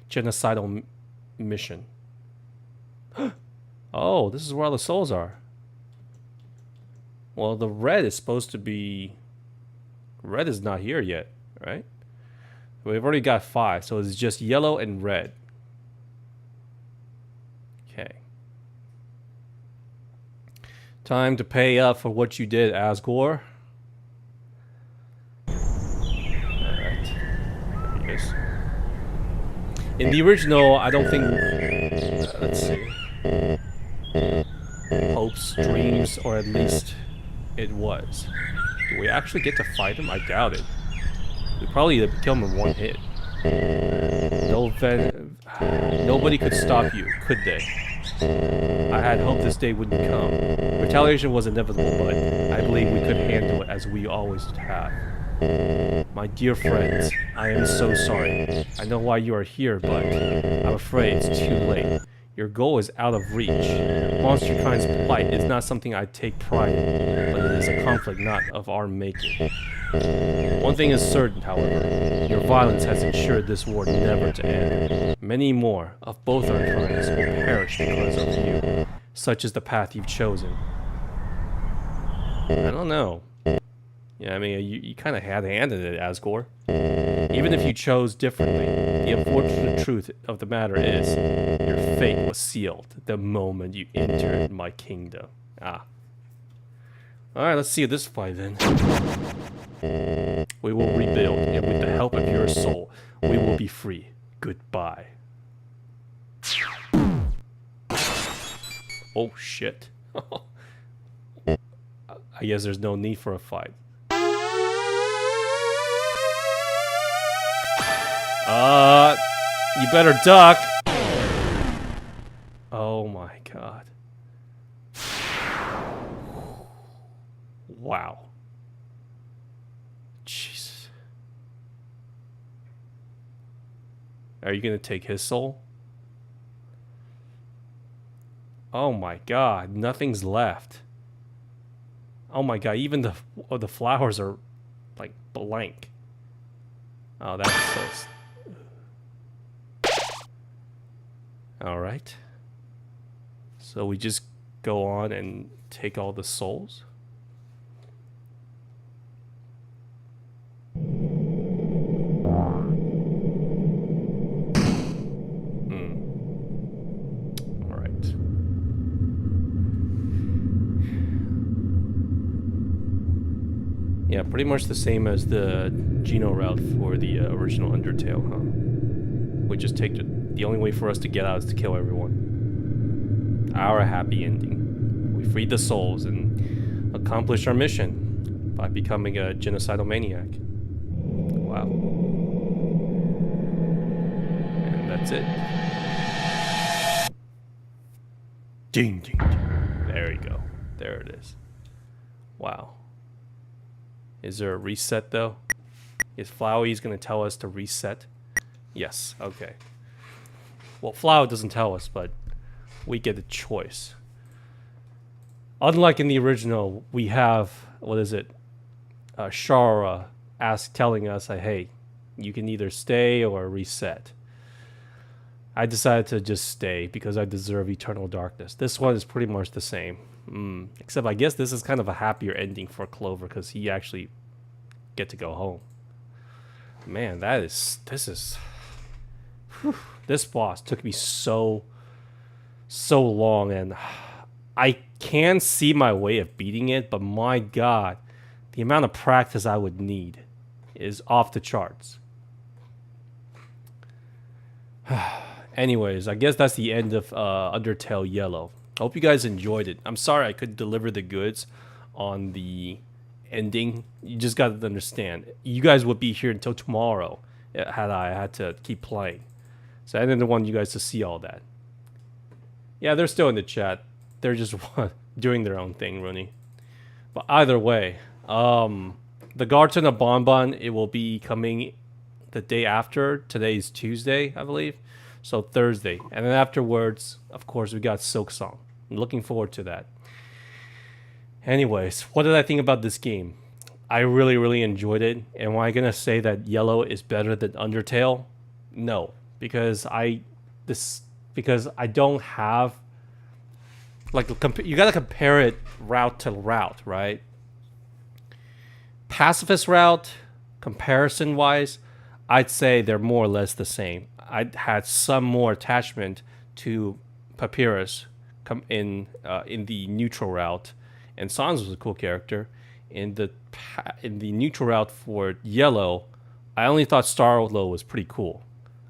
genocidal mission. Oh, this is where all the souls are. Well, the red is supposed to be... Red is not here yet, right? We've already got 5, so it's just yellow and red. Okay. Time to pay up for what you did, Asgore. Alright. There he is. In the original, I don't think... let's see. Hopes, dreams, or at least it was. Do we actually get to fight him? I doubt it. We probably kill him in one hit. Nobody could stop you, could they? I had hoped this day wouldn't come. Retaliation was inevitable, but I believe we could handle it as we always have. My dear friends, I am so sorry. I know why you are here, but I'm afraid it's too late. Your goal is out of reach. Monsterkind's plight is not something I take pride in, but it is a conflict not of our making. One thing is certain, however. Your violence has ensured this war never to end. Many more of both our kinds will perish because of you. Such is the path you've chosen. I don't know. Yeah, I mean, you kind of had-handed it, Asgore. Even if you chose differently, the unfortunate truth of the matter is, your fate was sealed the moment you entered my kingdom. Ah. Alright, let's see this fight then. We will rebuild, and with the help of your soul, we will be free. Goodbye. Oh, shit. I guess there's no need for a fight. You better duck. Oh my god. Wow. Jesus. Are you gonna take his soul? Oh my god, nothing's left. Oh my god, even the flowers are like blank. Oh, that's so... Alright. So we just go on and take all the souls. All right. Yeah, pretty much the same as the Geno route for the original Undertale, huh? We just take the only way for us to get out is to kill everyone. Our happy ending. We freed the souls and accomplished our mission by becoming a genocidal maniac. Wow. And that's it. Ding, ding, ding. There you go. There it is. Wow. Is there a reset though? Is Flowey's gonna tell us to reset? Yes, okay. Well, Flower doesn't tell us, but we get a choice. Unlike in the original, we have, what is it? Shara telling us, hey, you can either stay or reset. I decided to just stay because I deserve eternal darkness. This one is pretty much the same. Except I guess this is kind of a happier ending for Clover because he actually get to go home. Man, this is... Whew, this boss took me so long, and I can see my way of beating it, but my god, the amount of practice I would need is off the charts. Anyways, I guess that's the end of Undertale Yellow. I hope you guys enjoyed it. I'm sorry I couldn't deliver the goods on the ending. You just got to understand. You guys would be here until tomorrow had I had to keep playing. So I didn't want you guys to see all that. Yeah, they're still in the chat. They're just doing their own thing, Rooney. But either way, the Garden of Bonbon, it will be coming the day after. Today's Tuesday, I believe. So Thursday. And then afterwards, of course, we got Silk Song. I'm looking forward to that. Anyways, what did I think about this game? I really enjoyed it. And am I going to say that Yellow is better than Undertale? No. Because I don't have... Like, you got to compare it route to route, right? Pacifist route, comparison-wise, I'd say they're more or less the same. I had some more attachment to Papyrus in the neutral route, and Sans was a cool character. In the neutral route for Yellow, I only thought Starlo was pretty cool.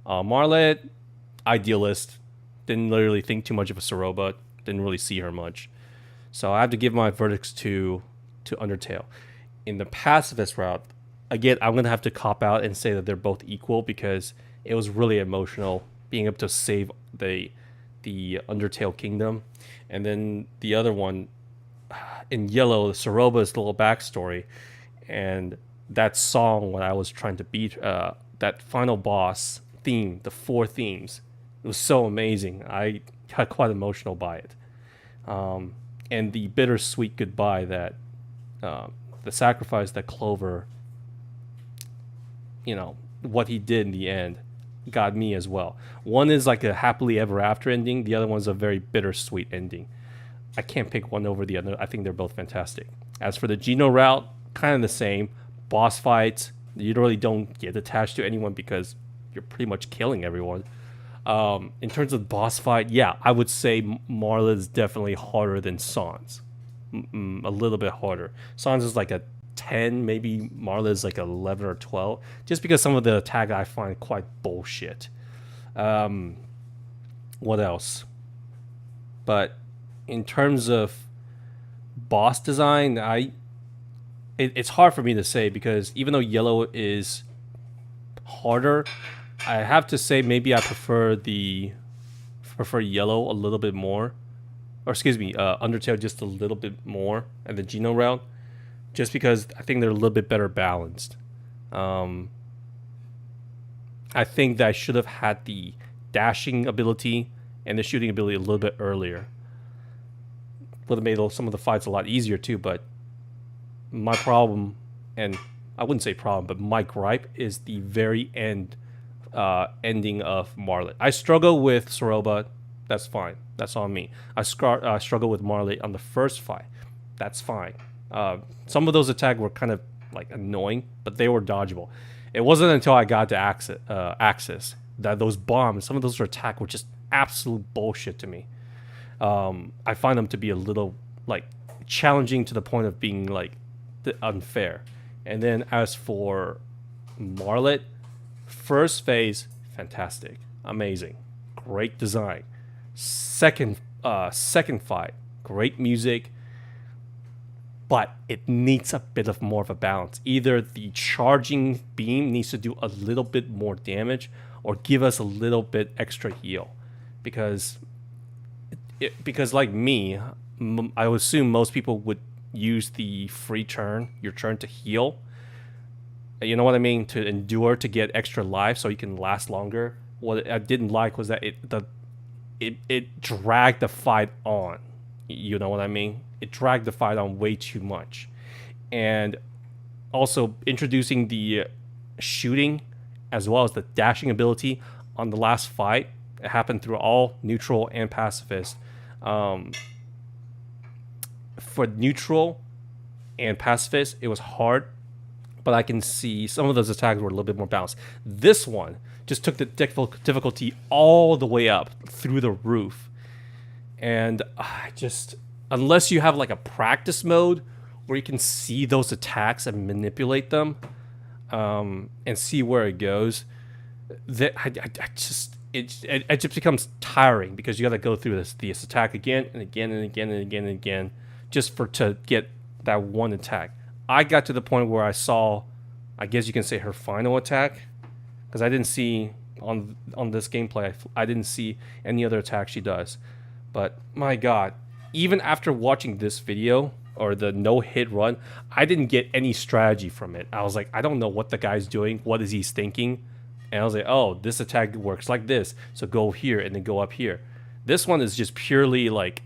Marlet, idealist, didn't really think too much of a Soroba, didn't really see her much, so I have to give my verdicts to Undertale. In the pacifist route, again, I'm gonna have to cop out and say that they're both equal because it was really emotional being able to save the Undertale kingdom. And then the other one in Yellow, the Soroba's little backstory and that song when I was trying to beat that final boss theme, the 4 themes, it was so amazing. I got quite emotional by it. And the bittersweet goodbye that the sacrifice that Clover, you know, what he did in the end got me as well. One is like a happily ever after ending. The other one's a very bittersweet ending. I can't pick one over the other. I think they're both fantastic. As for the Geno route, kind of the same. Boss fights, you really don't get attached to anyone because you're pretty much killing everyone. In terms of boss fight, yeah, I would say Marla is definitely harder than Sans. A little bit harder. Sans is like a 10, maybe Marla is like 11 or 12, just because some of the attack I find quite bullshit. What else? But in terms of boss design, it's hard for me to say because even though Yellow is harder, I have to say maybe I prefer Yellow a little bit more, or excuse me, Undertale just a little bit more, and the Geno route, just because I think they're a little bit better balanced. I think that I should have had the dashing ability and the shooting ability a little bit earlier. Would have made some of the fights a lot easier too, but my problem, and I wouldn't say problem, but my gripe is the very ending of Marlet. I struggle with Soroba, that's fine. That's on me. I struggled with Marlet on the first fight. That's fine. Some of those attacks were kind of like annoying, but they were dodgeable. It wasn't until I got to Axis that those bombs, some of those attack were just absolute bullshit to me. I find them to be a little like challenging to the point of being like unfair. And then as for Marlet, first phase, fantastic, amazing, great design. Second fight, great music, but it needs a bit of more of a balance. Either the charging beam needs to do a little bit more damage, or give us a little bit extra heal, because like me, I would assume most people would use the free turn, your turn to heal. You know what I mean? To endure, to get extra life so you can last longer. What I didn't like was that it dragged the fight on. You know what I mean? It dragged the fight on way too much. And also introducing the shooting as well as the dashing ability on the last fight. It happened through all neutral and pacifist. For neutral and pacifist, it was hard, but I can see some of those attacks were a little bit more balanced. This one just took the difficulty all the way up through the roof. And I just, unless you have like a practice mode where you can see those attacks and manipulate them, and see where it goes, that it just becomes tiring, because you got to go through this attack again and again and again and again and again just to get that one attack. I got to the point where I saw, I guess you can say, her final attack, because I didn't see on this gameplay, I didn't see any other attack she does. But my God, even after watching this video or the no-hit run, I didn't get any strategy from it. I was like, I don't know what the guy's doing. What is he thinking? And I was like, oh, this attack works like this, so go here and then go up here. This one is just purely like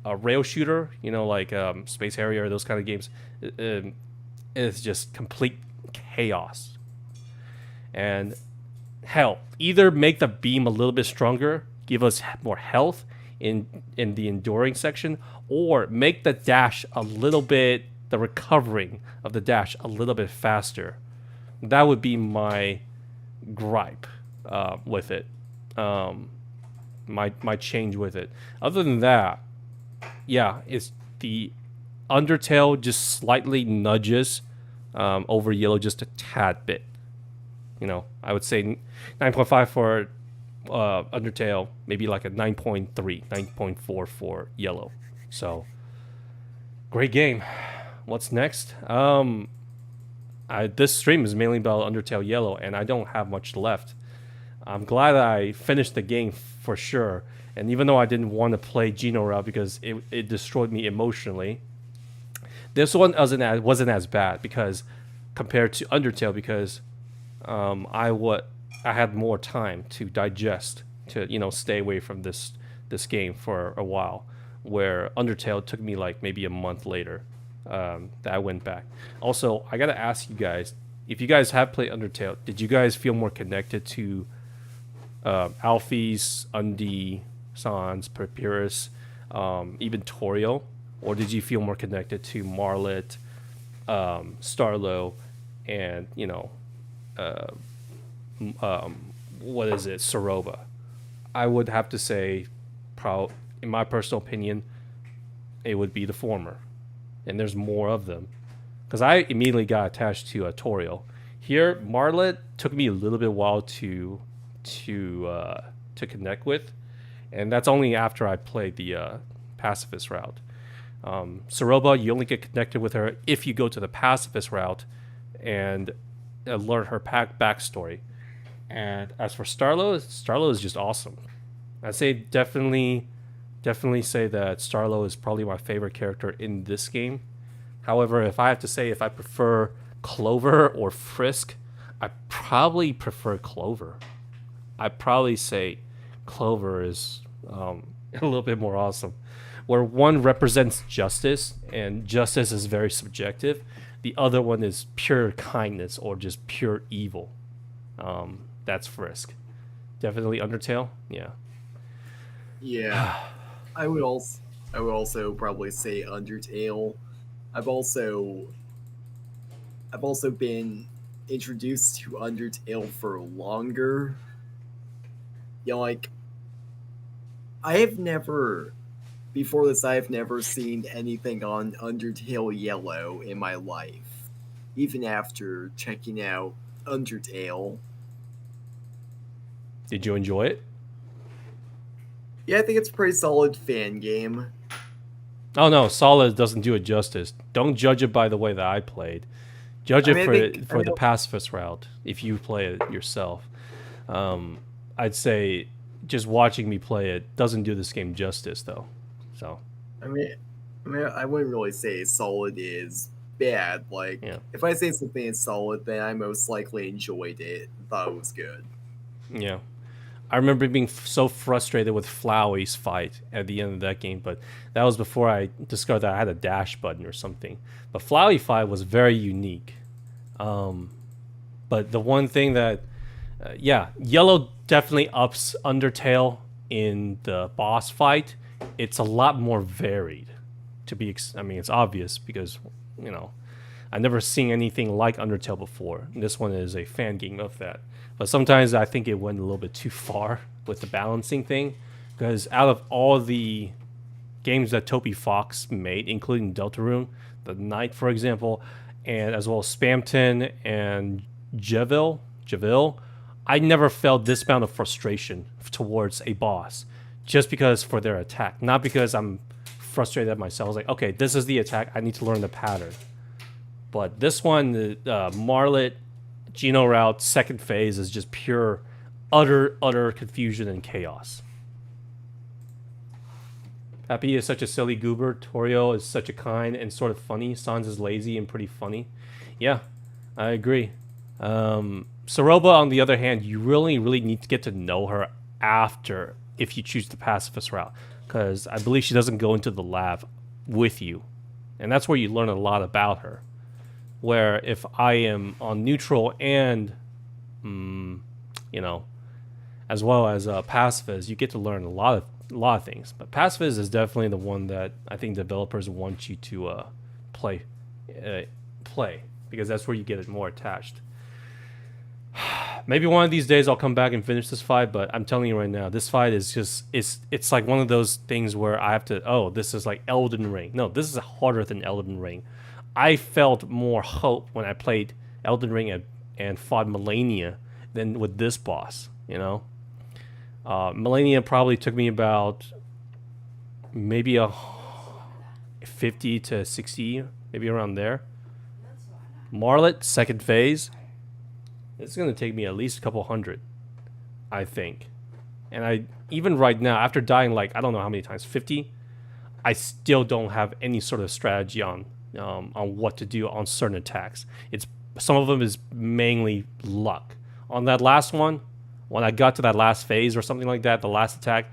a rail shooter, you know, like Space Harrier, those kind of games. It's just complete chaos. And hell, either make the beam a little bit stronger, give us more health in the enduring section, or make the dash a little bit, the recovering of the dash a little bit faster. That would be my gripe with it. My change with it. Other than that, yeah, it's the Undertale just slightly nudges over Yellow just a tad bit. You know, I would say 9.5 for Undertale, maybe like a 9.3, 9.4 for Yellow. So, great game. What's next? This stream is mainly about Undertale Yellow, and I don't have much left. I'm glad I finished the game for sure. And even though I didn't want to play Geno route because it destroyed me emotionally, this one wasn't as bad because compared to Undertale, because I had more time to digest, to stay away from this game for a while, where Undertale took me like maybe a month later that I went back. Also, I gotta ask you guys, if you guys have played Undertale, did you guys feel more connected to Alphys, Undi, Sans, Papyrus, even Toriel, or did you feel more connected to Marlet, Starlo, and what is it, Soroba? I would have to say, in my personal opinion, it would be the former, and there's more of them, because I immediately got attached to Toriel. Here, Marlet took me a little bit while to connect with, and that's only after I played the pacifist route. Soroba, you only get connected with her if you go to the pacifist route and learn her backstory. And as for Starlo is just awesome. I'd say definitely say that Starlo is probably my favorite character in this game. However, if I have to say if I prefer Clover or Frisk, I probably prefer Clover. I'd probably say Clover is a little bit more awesome. Where one represents justice, and justice is very subjective. The other one is pure kindness or just pure evil. That's Frisk. Definitely Undertale, yeah. Yeah, I would also probably say Undertale. I've also I've also been introduced to Undertale for longer. Like I have never before this I have never seen anything on Undertale Yellow in my life. Even after checking out Undertale. Did you enjoy it? Yeah, I think it's a pretty solid fan game. Oh no, Solid doesn't do it justice. Don't judge it by the way that I played. Judge I it mean, for the pacifist route. If you play it yourself, I'd say just watching me play it doesn't do this game justice, though. So I mean, I wouldn't really say solid is bad. Like, yeah, if I say something is solid, then I most likely enjoyed it, thought it was good. yeah. I remember being so frustrated with Flowey's fight at the end of that game, but that was before I discovered that I had a dash button or something. But Flowey fight was very unique. But the one thing that, yeah, Yellow definitely ups Undertale in the boss fight. It's a lot more varied. I mean, it's obvious because you know I've never seen anything like Undertale before. And this one is a fan game of that. But sometimes I think it went a little bit too far with the balancing thing, because out of all the games that Toby Fox made, including Deltarune, the Knight, for example, and as well as Spamton and Javille, I never felt this amount of frustration towards a boss just because for their attack, not because I'm frustrated at myself. I was like, okay, this is the attack. I need to learn the pattern. But this one, the Marlet Geno route second phase is just pure, utter confusion and chaos. Happy is such a silly goober. Torio is such a kind and sort of funny. Sans is lazy and pretty funny. Yeah, I agree. Soroba, on the other hand, you really need to get to know her after if you choose the pacifist route, because I believe she doesn't go into the lab with you, and that's where you learn a lot about her. Where if I am on neutral and, you know, as well as pacifist, you get to learn a lot of things. But pacifist is definitely the one that I think developers want you to play, play, because that's where you get it more attached. Maybe one of these days I'll come back and finish this fight, but I'm telling you right now, this fight is just it's like one of those things where I have to, oh, this is like Elden Ring. No, this is harder than Elden Ring. I felt more hope when I played Elden Ring and fought Melania than with this boss, you know? Melania probably took me about maybe a 50 to 60, maybe around there. Marlet, second phase, it's going to take me at least a couple hundred, I think. And I even right now, after dying like, I don't know how many times, 50, I still don't have any sort of strategy on what to do on certain attacks. It's some of them is mainly luck. On that last one, when I got to that last phase or something like that, the last attack,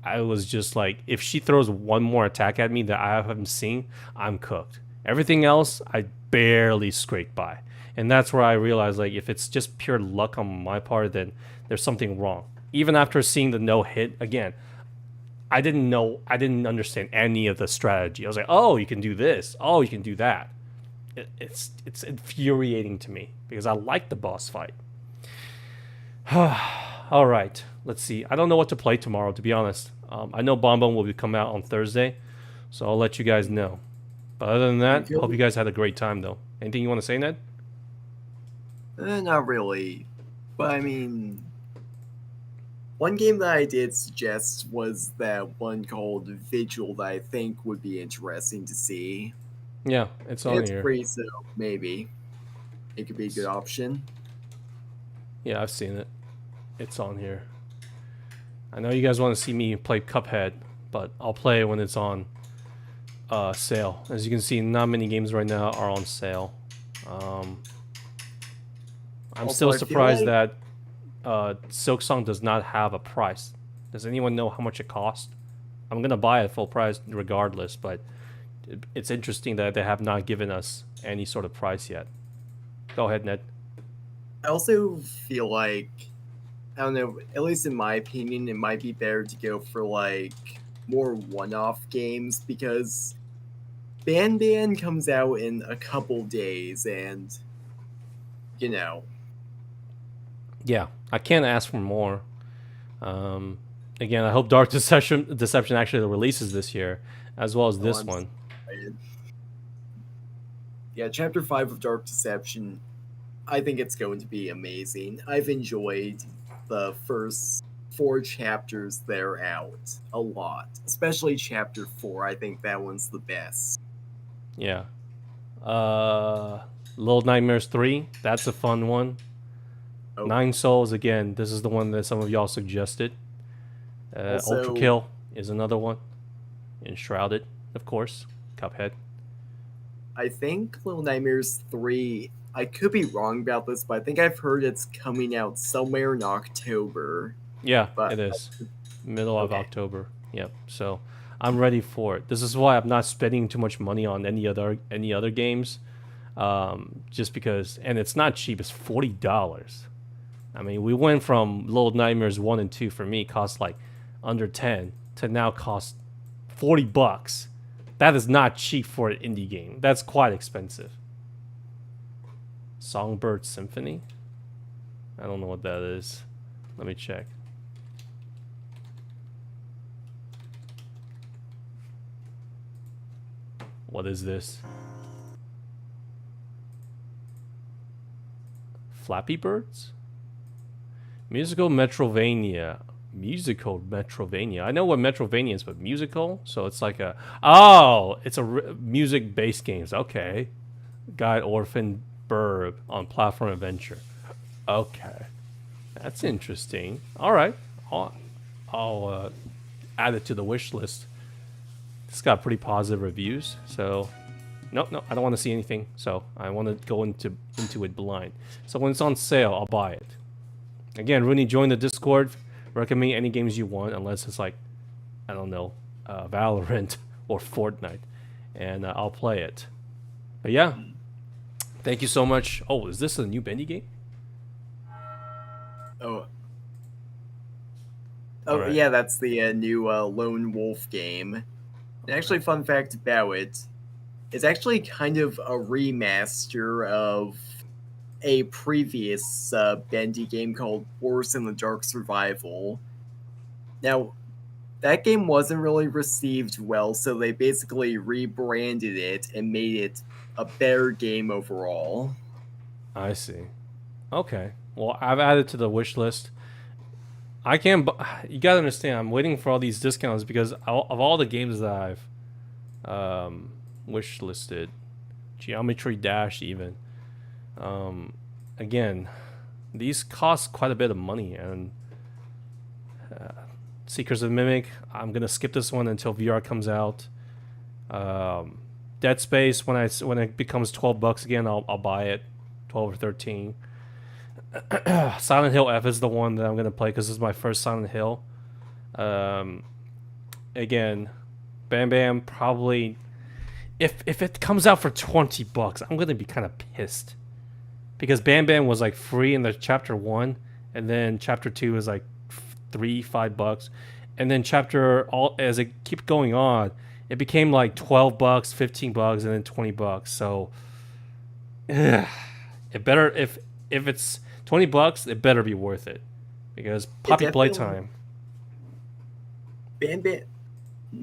I was just like, if she throws one more attack at me that I haven't seen, I'm cooked. Everything else, I barely scraped by. And that's where I realized, like, if it's just pure luck on my part, then there's something wrong. Even after seeing the no hit again, I didn't understand any of the strategy. I was like, oh, you can do this. Oh, you can do that. It's infuriating to me because I like the boss fight. All right, let's see. I don't know what to play tomorrow, to be honest. I know Bon Bon will come out on Thursday, so I'll let you guys know. But other than that, I hope you guys had a great time, though. Anything you want to say, Ned? Not really. But I mean, one game that I did suggest was that one called Vigil that I think would be interesting to see. Yeah, it's on It's here. free, so maybe it could be a good option. Yeah, I've seen it. It's on here. I know you guys want to see me play Cuphead, but I'll play it when it's on sale. As you can see, not many games right now are on sale. I'm Also, still I feel surprised like- that Silk Song does not have a price. Does anyone know how much it costs? I'm gonna buy it full price regardless, but it's interesting that they have not given us any sort of price yet. Go ahead, Ned. I also feel like I don't know, at least in my opinion, it might be better to go for like more one-off games because Ban comes out in a couple days, and you know, Yeah, I can't ask for more. Um, Again, I hope Dark Deception actually releases this year, as well as oh, this I'm so one. excited. Yeah, Chapter 5 of Dark Deception, I think it's going to be amazing. I've enjoyed the first 4 chapters that are out a lot, especially Chapter 4. I think that one's the best. Yeah. Little Nightmares 3, that's a fun one. Oh, Nine Souls, again, this is the one that some of y'all suggested. Ultra also, Kill is another one. Enshrouded, of course. Cuphead. I think Little Nightmares 3, I could be wrong about this, but I think I've heard it's coming out somewhere in October. Yeah, But it is. Middle of okay. October. Yep. So I'm ready for it. This is why I'm not spending too much money on any other games. Just because, and it's not cheap. It's $40. I mean, we went from Little Nightmares 1 and 2 for me cost like under 10 to now cost $40. That is not cheap for an indie game. That's quite expensive. Songbird Symphony? I don't know what that is. Let me check. What is this? Flappy Birds? Musical Metrovania. Musical Metrovania. I know what Metrovania is, but musical? So it's like a... Oh! It's a music-based games. Okay. Guide Orphan Burb on Platform Adventure. Okay. That's interesting. Alright. I'll add it to the wish list. It's got pretty positive reviews, so... Nope, I don't want to see anything, so I want to go into it blind. So when it's on sale, I'll buy it. Again, Rooney, join the Discord. Recommend me any games you want, unless it's like, I don't know, Valorant or Fortnite, and I'll play it. But yeah, thank you so much. Oh, is this a new Bendy game? Oh, Alright. yeah, that's the new Lone Wolf game. And actually, fun fact about it, it's actually kind of a remaster of a previous Bendy game called Wars in the Dark Survival. Now, that game wasn't really received well, so they basically rebranded it and made it a better game overall. I see. Okay. Well, I've added to the wish list. I can't. You gotta understand. I'm waiting for all these discounts because of all the games that I've wish listed, Geometry Dash even. Again, these cost quite a bit of money, and Seekers of the Mimic, I'm gonna skip this one until VR comes out. Dead Space, when it becomes $12 again, I'll buy it, 12 or 13. Silent Hill F is the one that I'm gonna play because this is my first Silent Hill. Again, Bam Bam probably. If it comes out for $20, I'm gonna be kind of pissed because Bam Bam was like free in the chapter 1, and then chapter 2 is like $5, and then as it keeps going on, it became like $12, $15, and then $20. So it better if it's $20, it better be worth it because Poppy Playtime. Bam Bam,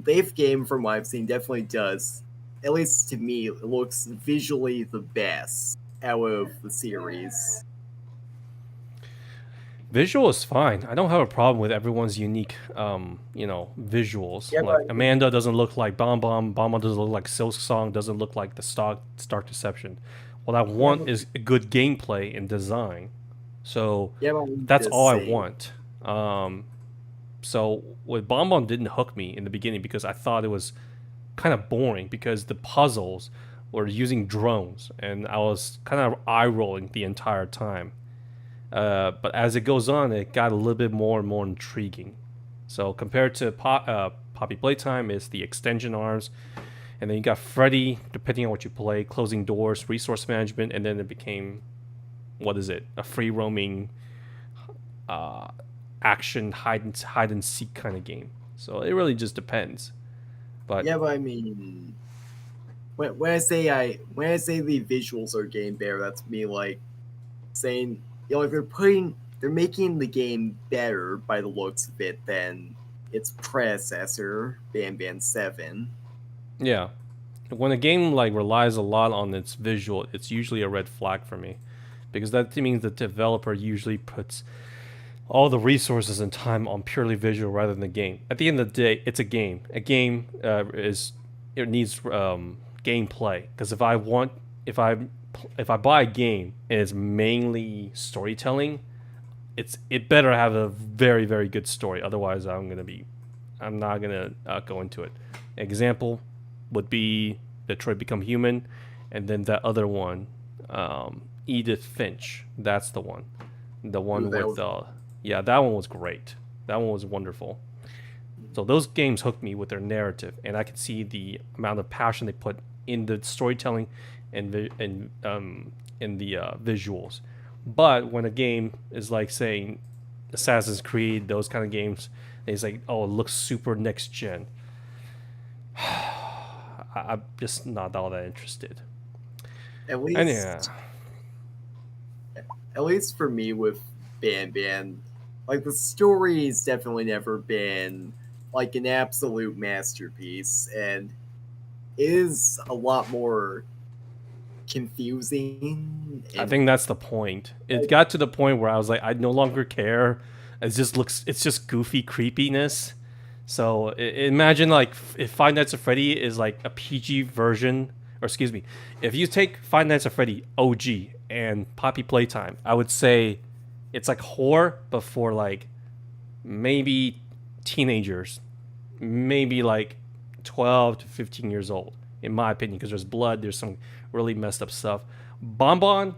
Wave game from what I've seen definitely does. At least to me, it looks visually the best out of the series. Visual is fine. I don't have a problem with everyone's unique, visuals. Yeah, like but Amanda doesn't look like Bomb Bomb. Bomb Bomb doesn't look like Silk Song. Doesn't look like the Stark Deception. What I want is a good gameplay and design. So that's all I want. So with Bomb Bomb didn't hook me in the beginning because I thought it was kind of boring because the puzzles were using drones and I was kind of eye rolling the entire time. But as it goes on, it got a little bit more and more intriguing. So compared to Poppy Playtime, it's the extension arms, and then you got Freddy, depending on what you play, closing doors, resource management, and then it became, what is it? A free roaming action hide and seek kind of game. So it really just depends. But Yeah, but I mean, when I say the visuals are game better, that's me like saying, you know, like they're making the game better by the looks of it than its predecessor, Ban 7. yeah, when a game like relies a lot on its visual, it's usually a red flag for me, because that means the developer usually puts all the resources and time on purely visual rather than the game. At the end of the day, it's a game. A game is it needs gameplay. Because if I buy a game and it's mainly storytelling, it better have a very very good story. Otherwise, I'm not gonna go into it. Example would be Detroit Become Human, and then that other one, Edith Finch. That's the one. The one with yeah, that one was great. That one was wonderful. So those games hooked me with their narrative, and I could see the amount of passion they put in the storytelling and in the visuals. But when a game is like saying Assassin's Creed, those kind of games, it's like, oh, it looks super next gen. I'm just not all that interested. At And least, yeah, at least for me with Ban, like the story's definitely never been like an absolute masterpiece, and is a lot more confusing I and think that's the point. It like, got to the point where I was like, I no longer care. It's just goofy creepiness. So imagine like if Five Nights at Freddy is like a PG version, or excuse me, if you take Five Nights at Freddy OG and Poppy Playtime, I would say it's like horror, but for like maybe teenagers, maybe like 12 to 15 years old, in my opinion, because there's blood, there's some really messed up stuff. Bonbon,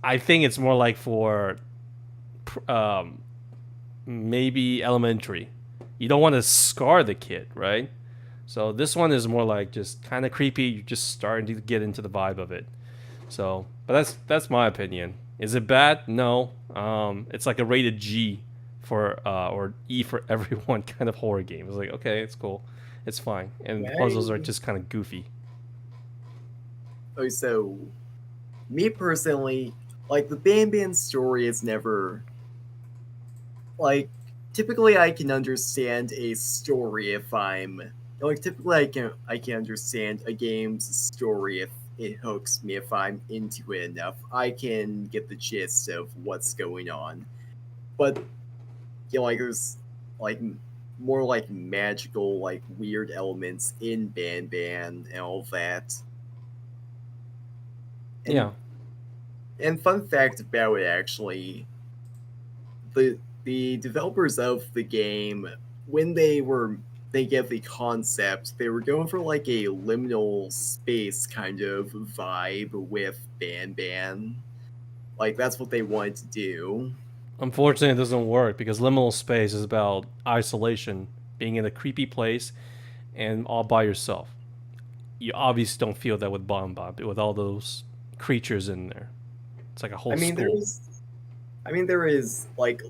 I think it's more like for um, maybe elementary. You don't want to scar the kid, right? So this one is more like just kind of creepy. You're just starting to get into the vibe of it. So, but that's my opinion. Is it bad? No. It's like a rated G for or E for everyone kind of horror game. It's like okay, it's cool, it's fine, and the puzzles are just kind of goofy. oh, so me personally, like the Ban story is never like typically I can understand a story if I'm like typically I can understand a game's story if it hooks me if I'm into it enough. I can get the gist of what's going on. But you know, like there's like more like magical, like weird elements in Ban and all that. Yeah, And fun fact about it actually, the developers of the game when they get the concept, they were going for like a liminal space kind of vibe with Ban. Like that's what they wanted to do. unfortunately, it doesn't work because liminal space is about isolation, being in a creepy place and all by yourself. You obviously don't feel that with Bomb Bomb, with all those creatures in there. It's like a I whole mean school. there is like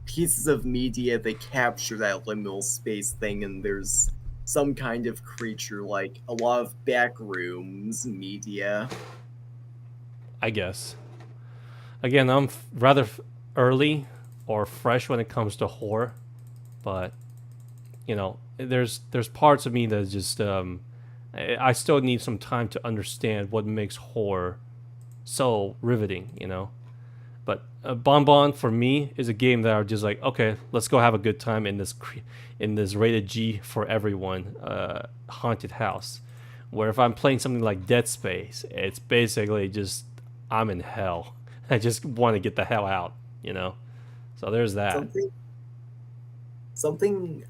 pieces of media that capture that liminal space thing, and there's some kind of creature, like a lot of backrooms media. I guess. Again, I'm rather early or fresh when it comes to horror, but you know, there's parts of me that just I still need some time to understand what makes horror so riveting. You know, but Bonbon for me is a game that I'm just like, okay, let's go have a good time in this rated G for everyone haunted house. Where if I'm playing something like Dead Space, it's basically just I'm in hell. I just want to get the hell out, you know. So there's that. Something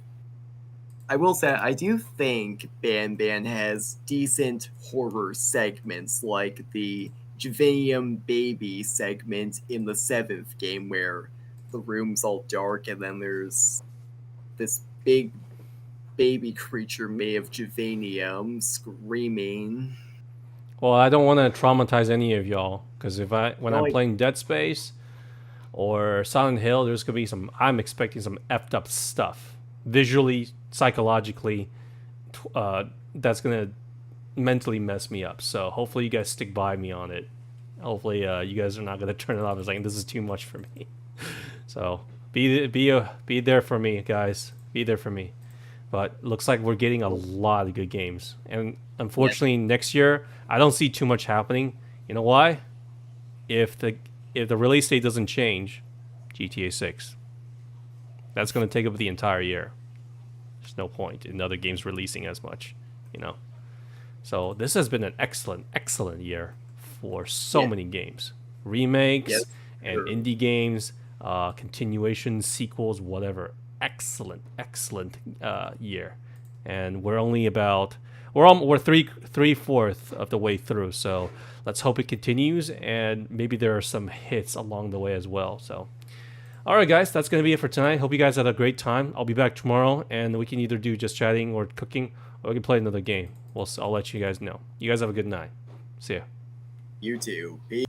I will say, I do think Ban has decent horror segments, like the Javanium baby segment in the seventh game, where the room's all dark and then there's this big baby creature made of Javanium screaming. Well, I don't want to traumatize any of y'all because when No, I'm like, playing Dead Space, or Silent Hill, there's gonna be some. I'm expecting some effed up stuff, visually, psychologically. That's gonna mentally mess me up. So hopefully you guys stick by me on it. Hopefully you guys are not gonna turn it off and saying this is too much for me. So be there for me, guys. Be there for me. But looks like we're getting a lot of good games, and unfortunately next year I don't see too much happening. You know why? If the release date doesn't change, GTA 6. That's gonna take up the entire year. There's no point in other games releasing as much, you know. So this has been an excellent year for so many games, remakes and indie games, continuations, sequels, whatever. Excellent year, and we're only about we're three-fourths of the way through. So let's hope it continues, and maybe there are some hits along the way as well. So. All right, guys, that's going to be it for tonight. Hope you guys had a great time. I'll be back tomorrow, and we can either do just chatting or cooking, or we can play another game. I'll let you guys know. You guys have a good night. See ya. You too. Peace.